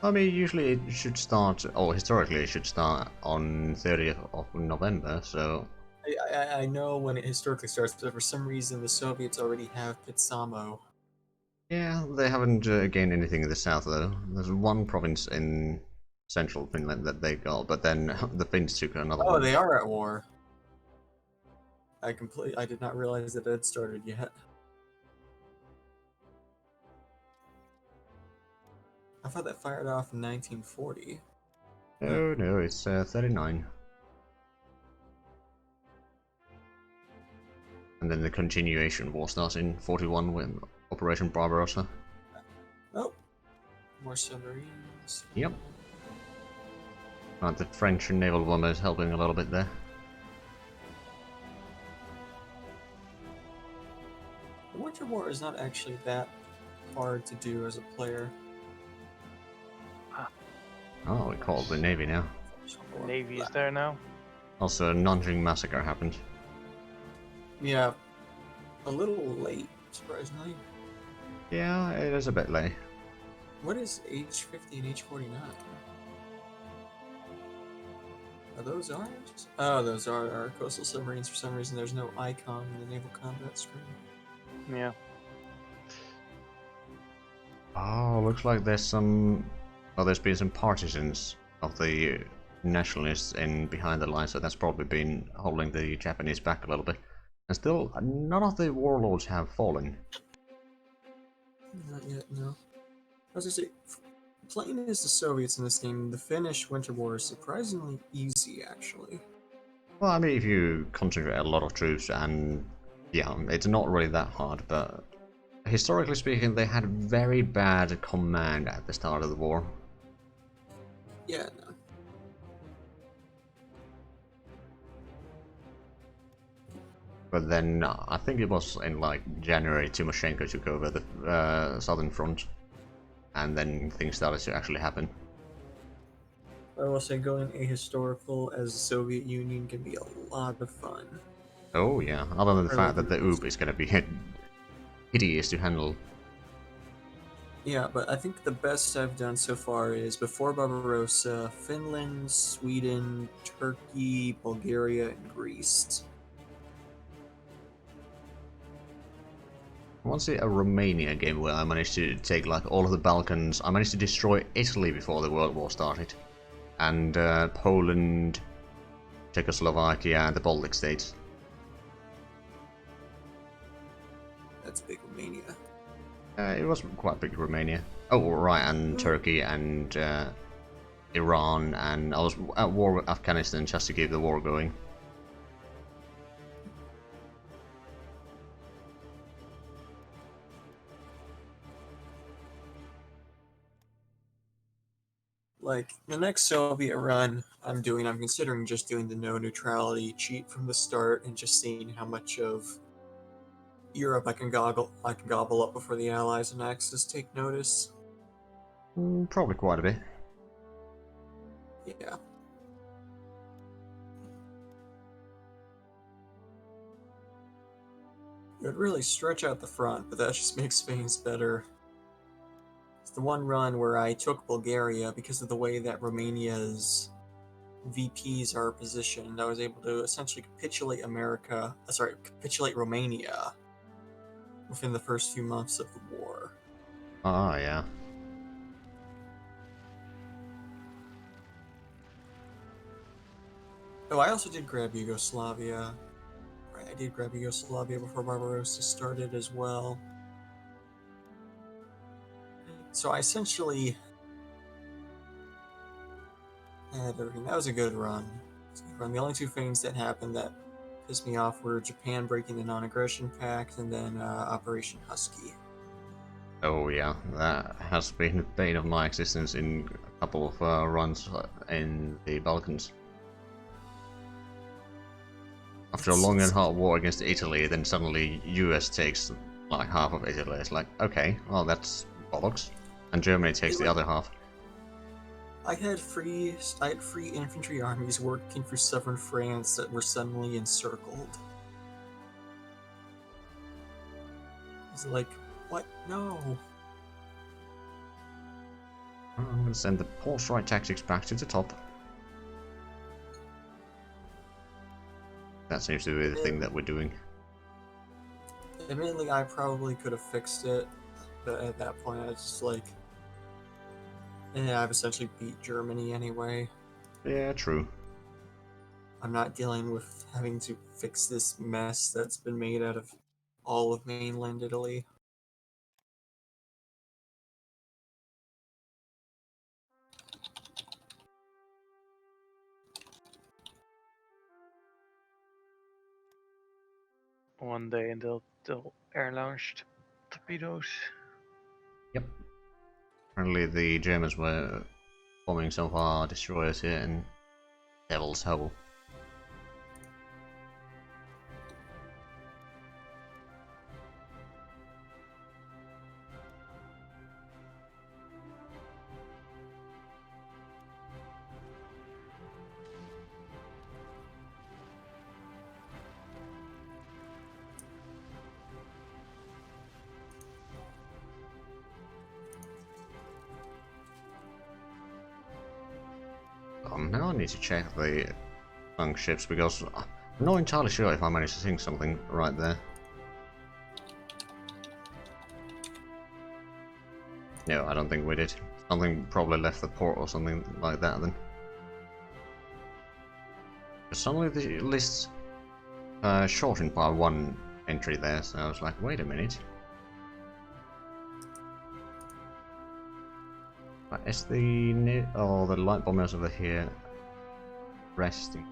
I mean, usually it should start, or historically it should start on 30th of November, so... I know when it historically starts, but for some reason the Soviets already have Pitsamo. Yeah, they haven't gained anything in the south though. There's one province in central Finland that they got, but then the Finns took another Oh, one. they are at war. I did not realize that it had started yet. I thought that fired off in 1940. Oh no, it's 39. And then the continuation war starts in 41 with Operation Barbarossa. Oh, more submarines. Yep. The French naval bombers helping a little bit there. The Winter War is not actually that hard to do as a player. Oh, we call it the Navy now. The Navy is there now. Also, Nanjing Massacre happened. Yeah, a little late, surprisingly. Yeah, it is a bit late. What is H-50 and H-49? Are those ours? Oh, those are our coastal submarines. For some reason, there's no icon in the naval combat screen. Yeah. Oh, looks like there's some... Well, there's been some partisans of the nationalists in behind the lines, so that's probably been holding the Japanese back a little bit. And still, none of the warlords have fallen. Not yet, no. I was gonna say, playing as the Soviets in this game, the Finnish Winter War is surprisingly easy, actually. Well, I mean, if you concentrate a lot of troops, and yeah, it's not really that hard, but historically speaking, they had very bad command at the start of the war. Yeah, no. But then, I think it was in like January, Timoshenko took over the southern front, and then things started to actually happen. I will say going ahistorical as the Soviet Union can be a lot of fun. Oh yeah, other than the fact that the OOP is going to be hideous to handle. Yeah, but I think the best I've done so far is before Barbarossa, Finland, Sweden, Turkey, Bulgaria, and Greece. I want to see a Romania game where I managed to take like all of the Balkans. I managed to destroy Italy before the World War started, and Poland, Czechoslovakia, and the Baltic states. That's big Romania. It was quite big, Romania. Oh, right, and Turkey and Iran, and I was at war with Afghanistan just to keep the war going. Like, the next Soviet run I'm considering just doing the no neutrality cheat from the start and just seeing how much of Europe I can gobble up before the Allies and Axis take notice. Probably quite a bit. Yeah. It would really stretch out the front, but that just makes Spain's better. It's the one run where I took Bulgaria because of the way that Romania's VPs are positioned. I was able to essentially capitulate capitulate Romania within the first few months of the war. Ah, yeah. Oh, I also did grab Yugoslavia. Right, I did grab Yugoslavia before Barbarossa started as well. So I essentially had everything. That was a good run. The only two things that happened that pissed me off were Japan breaking the non-aggression pact and then Operation Husky. Oh yeah, that has been a bane of my existence in a couple of runs in the Balkans. After a long and hard war against Italy, then suddenly US takes like half of Italy. It's like, okay, well that's bollocks. And Germany takes the other half. I had free infantry armies working for southern France that were suddenly encircled. It's like, what? No. I'm gonna send the horse right tactics back to the top. That seems to be the thing that we're doing. Admittedly, I probably could have fixed it, but at that point I was just like, I've essentially beat Germany anyway. Yeah, true. I'm not dealing with having to fix this mess that's been made out of all of mainland Italy. One day and they'll air launched torpedoes. Yep. Apparently the Germans were bombing some of our destroyers here in Devil's Hole. Now I need to check the tank ships because I'm not entirely sure if I managed to sink something right there. No, I don't think we did. Something probably left the port or something like that then. But suddenly the list shortened by one entry there, so I was like, wait a minute. Is the the light bombers over here resting?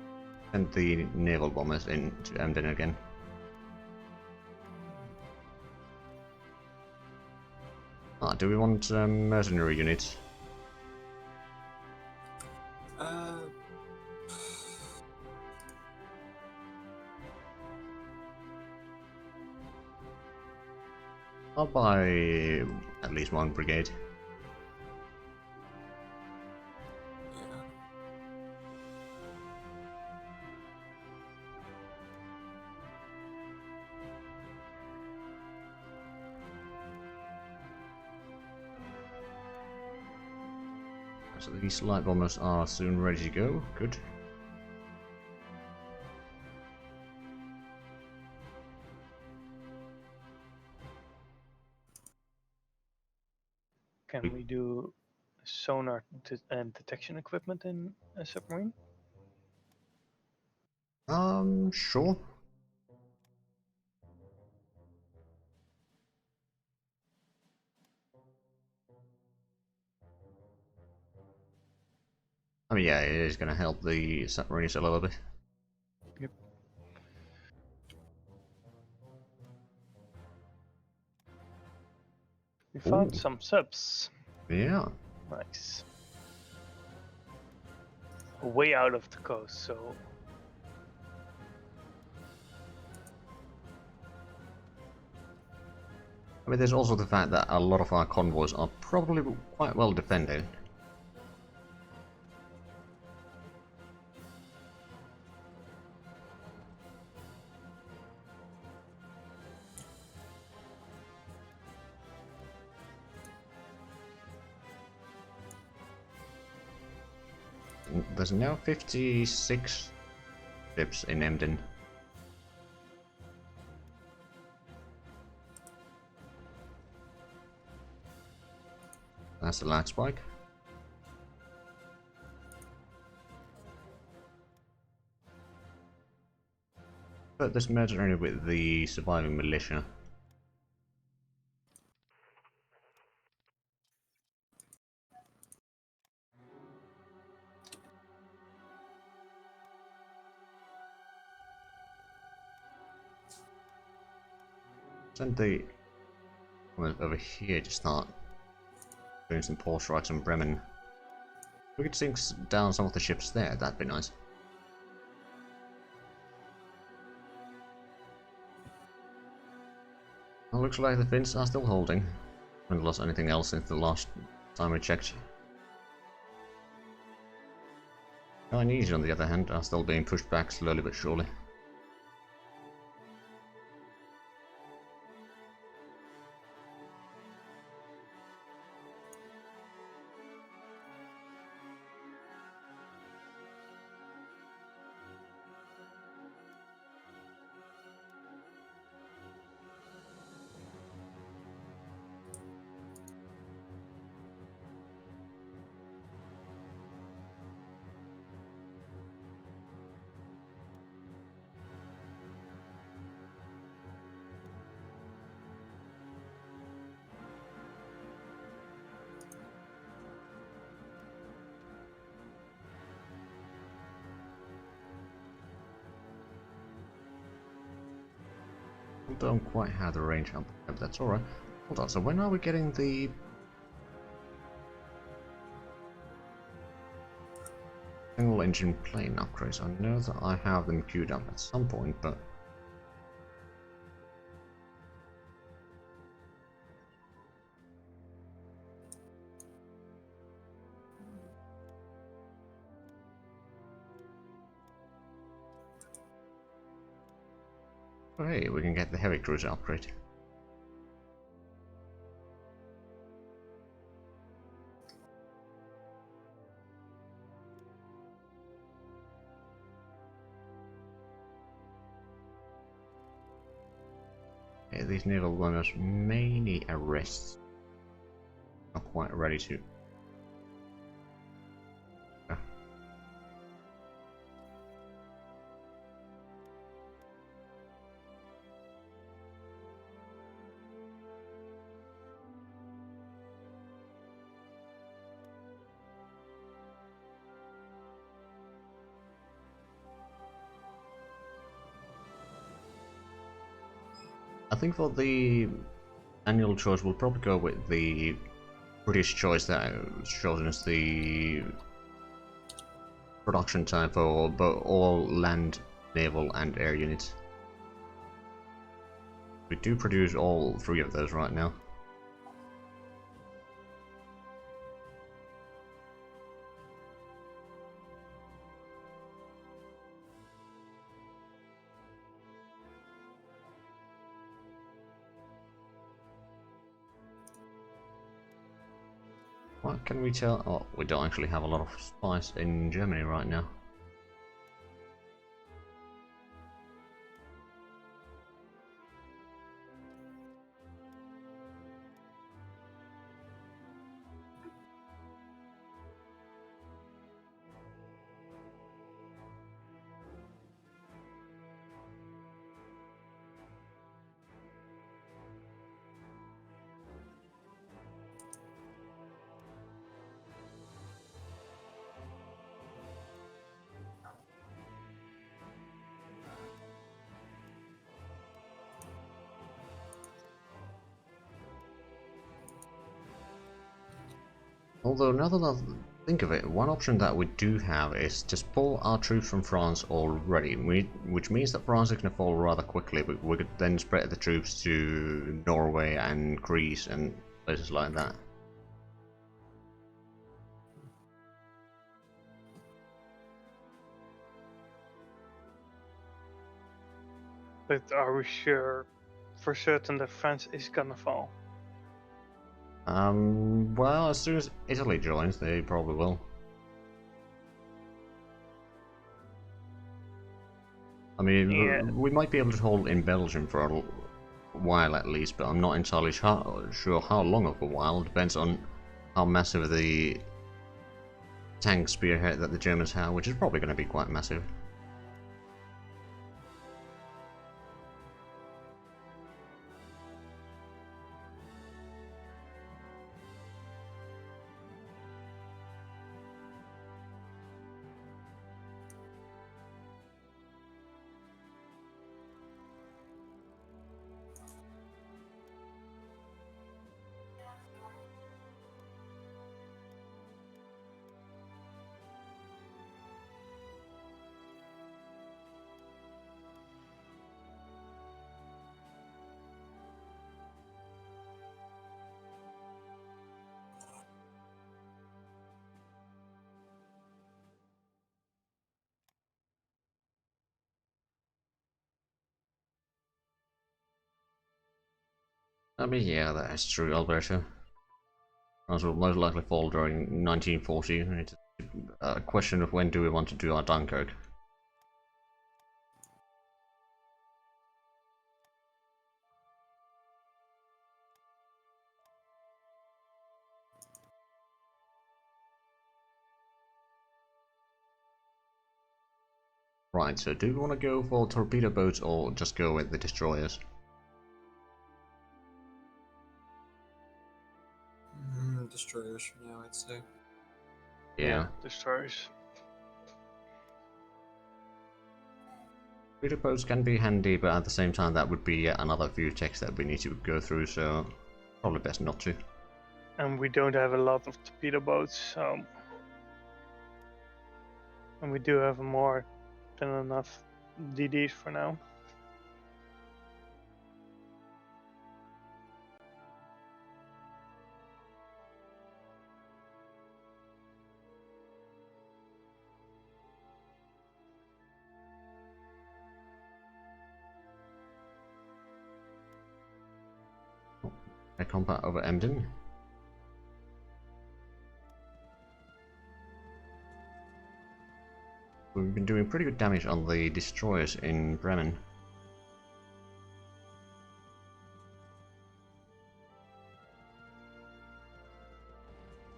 And the naval bombers into Emden again. Do we want mercenary units? I'll buy at least one brigade. So these light bombers are soon ready to go. Good. Can we do sonar and detection equipment in a submarine? Sure. I mean, yeah, it is going to help the submarines a little bit. Yep. We found Ooh. some subs. Yeah. Nice. Way out of the coast, so I mean, there's also the fact that a lot of our convoys are probably quite well defended. There's now 56 ships in Emden. That's the lag spike. But this merger only with the surviving militia. Send the over here to start doing some port strikes on Bremen. We could sink down some of the ships there, that'd be nice. Well, looks like the Finns are still holding. Haven't lost anything else since the last time we checked. Chinese, on the other hand, are still being pushed back slowly but surely. Don't quite have the range up, but that's alright. Hold on, so when are we getting the single engine plane upgrades? I know that I have them queued up at some point, but oh, hey, we can get the heavy cruiser upgrade. Yeah, these naval bombers may need arrests. Not quite ready to. I think for the annual choice, we'll probably go with the British choice that shows us the production time for all land, naval, and air units. We do produce all three of those right now. What can we tell? Oh, we don't actually have a lot of spice in Germany right now. Although now that I think of it, one option that we do have is just pull our troops from France already, which means that France is going to fall rather quickly, but we could then spread the troops to Norway and Greece and places like that. But are we sure for certain that France is gonna fall? Well, as soon as Italy joins, they probably will. I mean, Yeah. we might be able to hold in Belgium for a while at least, but I'm not entirely sure how long of a while. It depends on how massive the tank spearhead that the Germans have, which is probably going to be quite massive. I mean, yeah, that is true, Alberto. France will most likely fall during 1940. It's a question of when do we want to do our Dunkirk. Right, so do we want to go for torpedo boats or just go with the destroyers? Destroyers for now, I'd say. Yeah. Destroyers. Torpedo boats can be handy, but at the same time that would be yet another view text that we need to go through, so probably best not to. And we don't have a lot of torpedo boats, so. And we do have more than enough DDs for now. A combat over Emden. We've been doing pretty good damage on the destroyers in Bremen.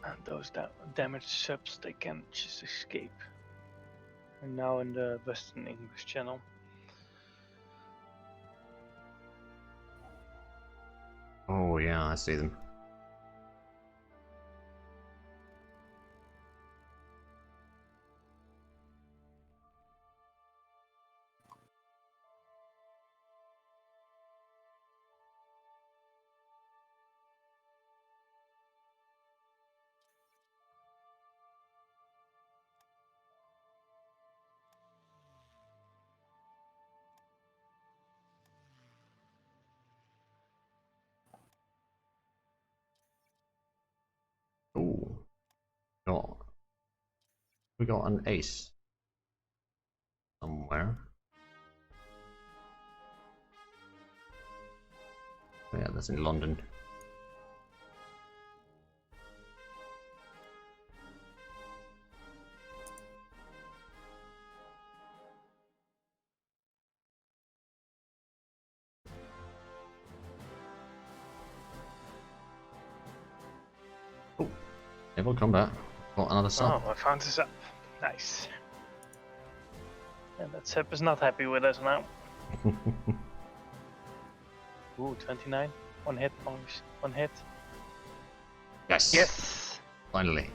And those damaged subs, they can just escape. And now in the Western English Channel. Oh yeah, I see them. Ooh. Got we got an ace somewhere. Oh, yeah, that's in London. Naval combat. Got another sub. Oh, I found this up. Nice. And that Sep is not happy with us now. Ooh, 29. One hit, boys. One hit. Yes. Yes! Finally.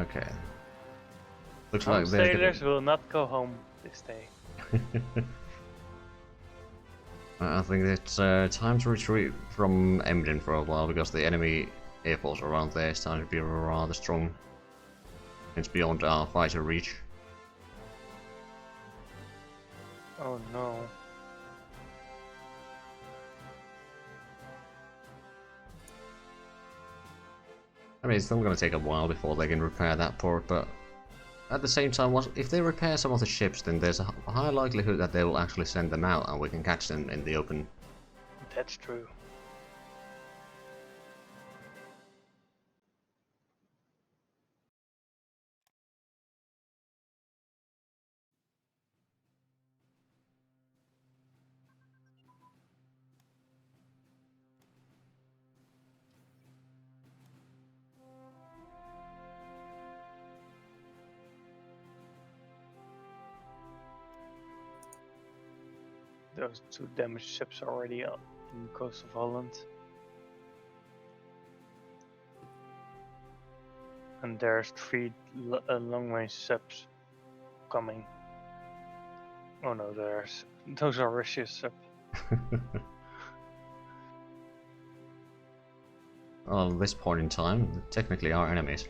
Okay. Looks like they're sailors will not go home this day. I think it's time to retreat from Emden for a while because the enemy air force around there is starting to be rather strong. It's beyond our fighter reach. Oh no. I mean, it's still going to take a while before they can repair that port, but at the same time, if they repair some of the ships, then there's a high likelihood that they will actually send them out and we can catch them in the open. That's true. Those 2 damaged ships are already in the coast of Holland. And there's 3 long-range subs coming. Oh no, those are Russia's subs. Well, at this point in time, technically our enemies.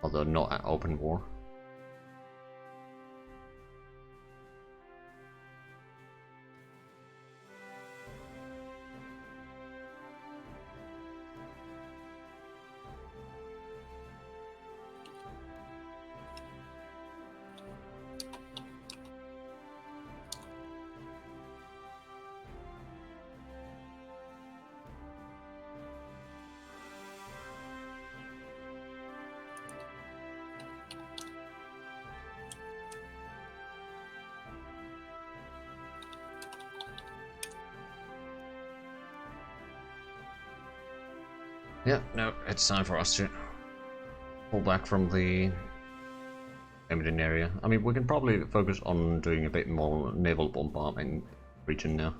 Although not at open war. Yeah, no, it's time for us to pull back from the Emden area. I mean, we can probably focus on doing a bit more naval bombardment region now.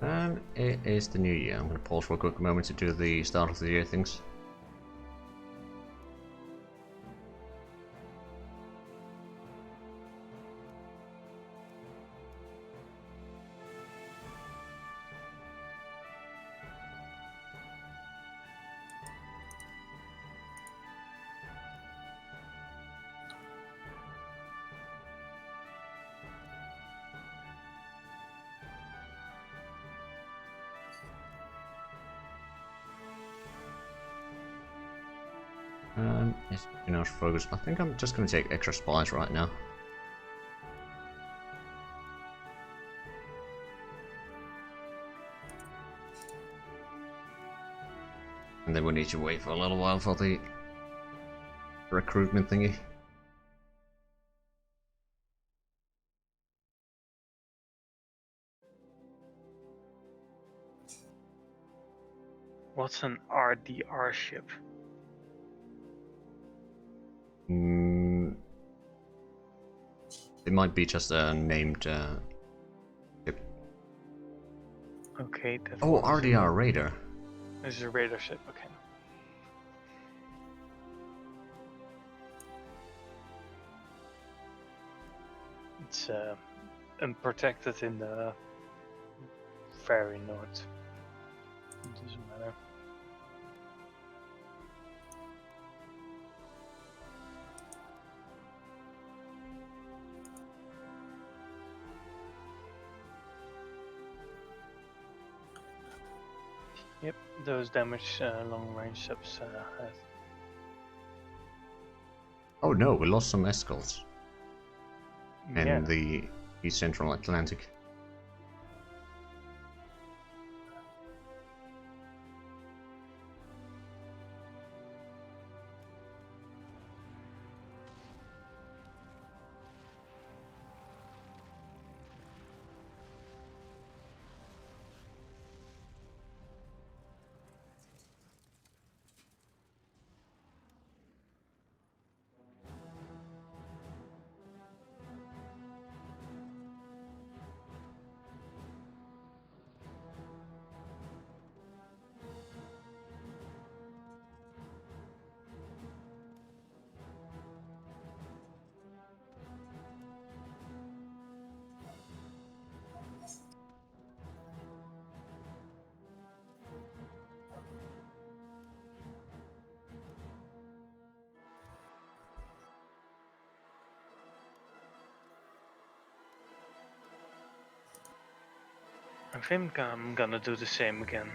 And it is the new year. I'm going to pause for a quick moment to do the start of the year things. Yes, focus. I think I'm just going to take extra spies right now. And then we need to wait for a little while for the recruitment thingy. What's an RDR ship? It might be just a named ship. Okay, that Oh, RDR Raider. This is a radar ship, okay. It's unprotected in the very north. It doesn't matter. Yep, those damage long range subs have. Oh no, we lost some escorts in Yeah. the East Central Atlantic. I think I'm gonna do the same again.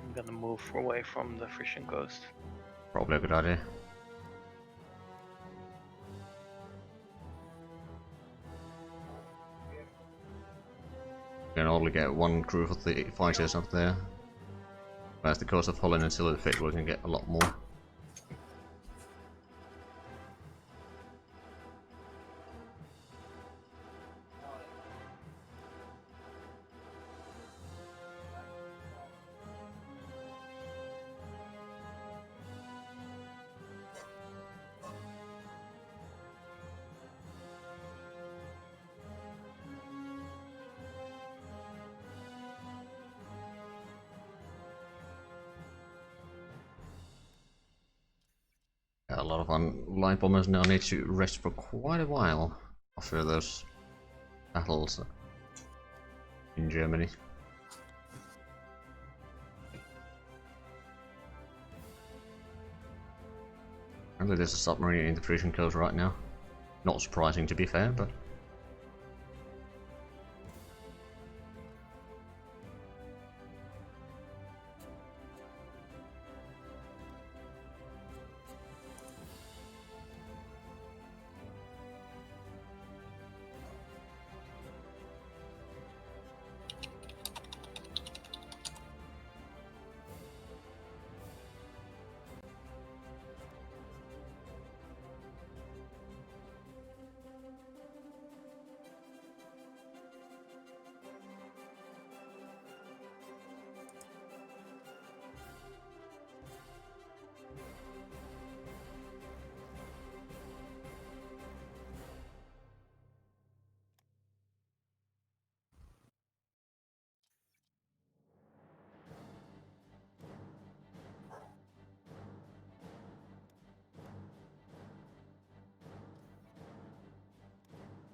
I'm gonna move away from the Frisian coast. Probably a good idea. We can only get one crew of the fighters up there. Whereas the coast of Holland and Silverfit we can get a lot more. A lot of our light bombers now need to rest for quite a while after those battles in Germany. Apparently there's a submarine in the Frisian coast right now. Not surprising to be fair, but...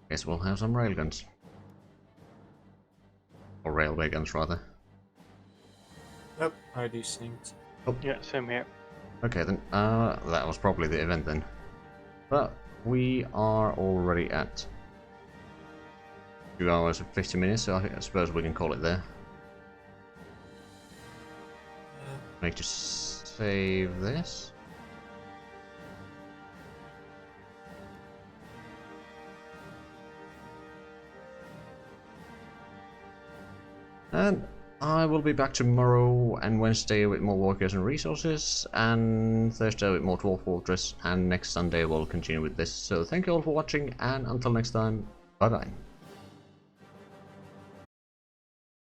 guess we'll have some railguns. Or railway guns, rather. Yep, I do synced. Oh. Yeah, same here. Okay then, that was probably the event then. But we are already at 2 hours and 50 minutes, so I suppose we can call it there. Need to save this. And I will be back tomorrow and Wednesday with more workers and resources, and Thursday with more Dwarf Fortress, and next Sunday we'll continue with this. So thank you all for watching, and until next time, bye bye.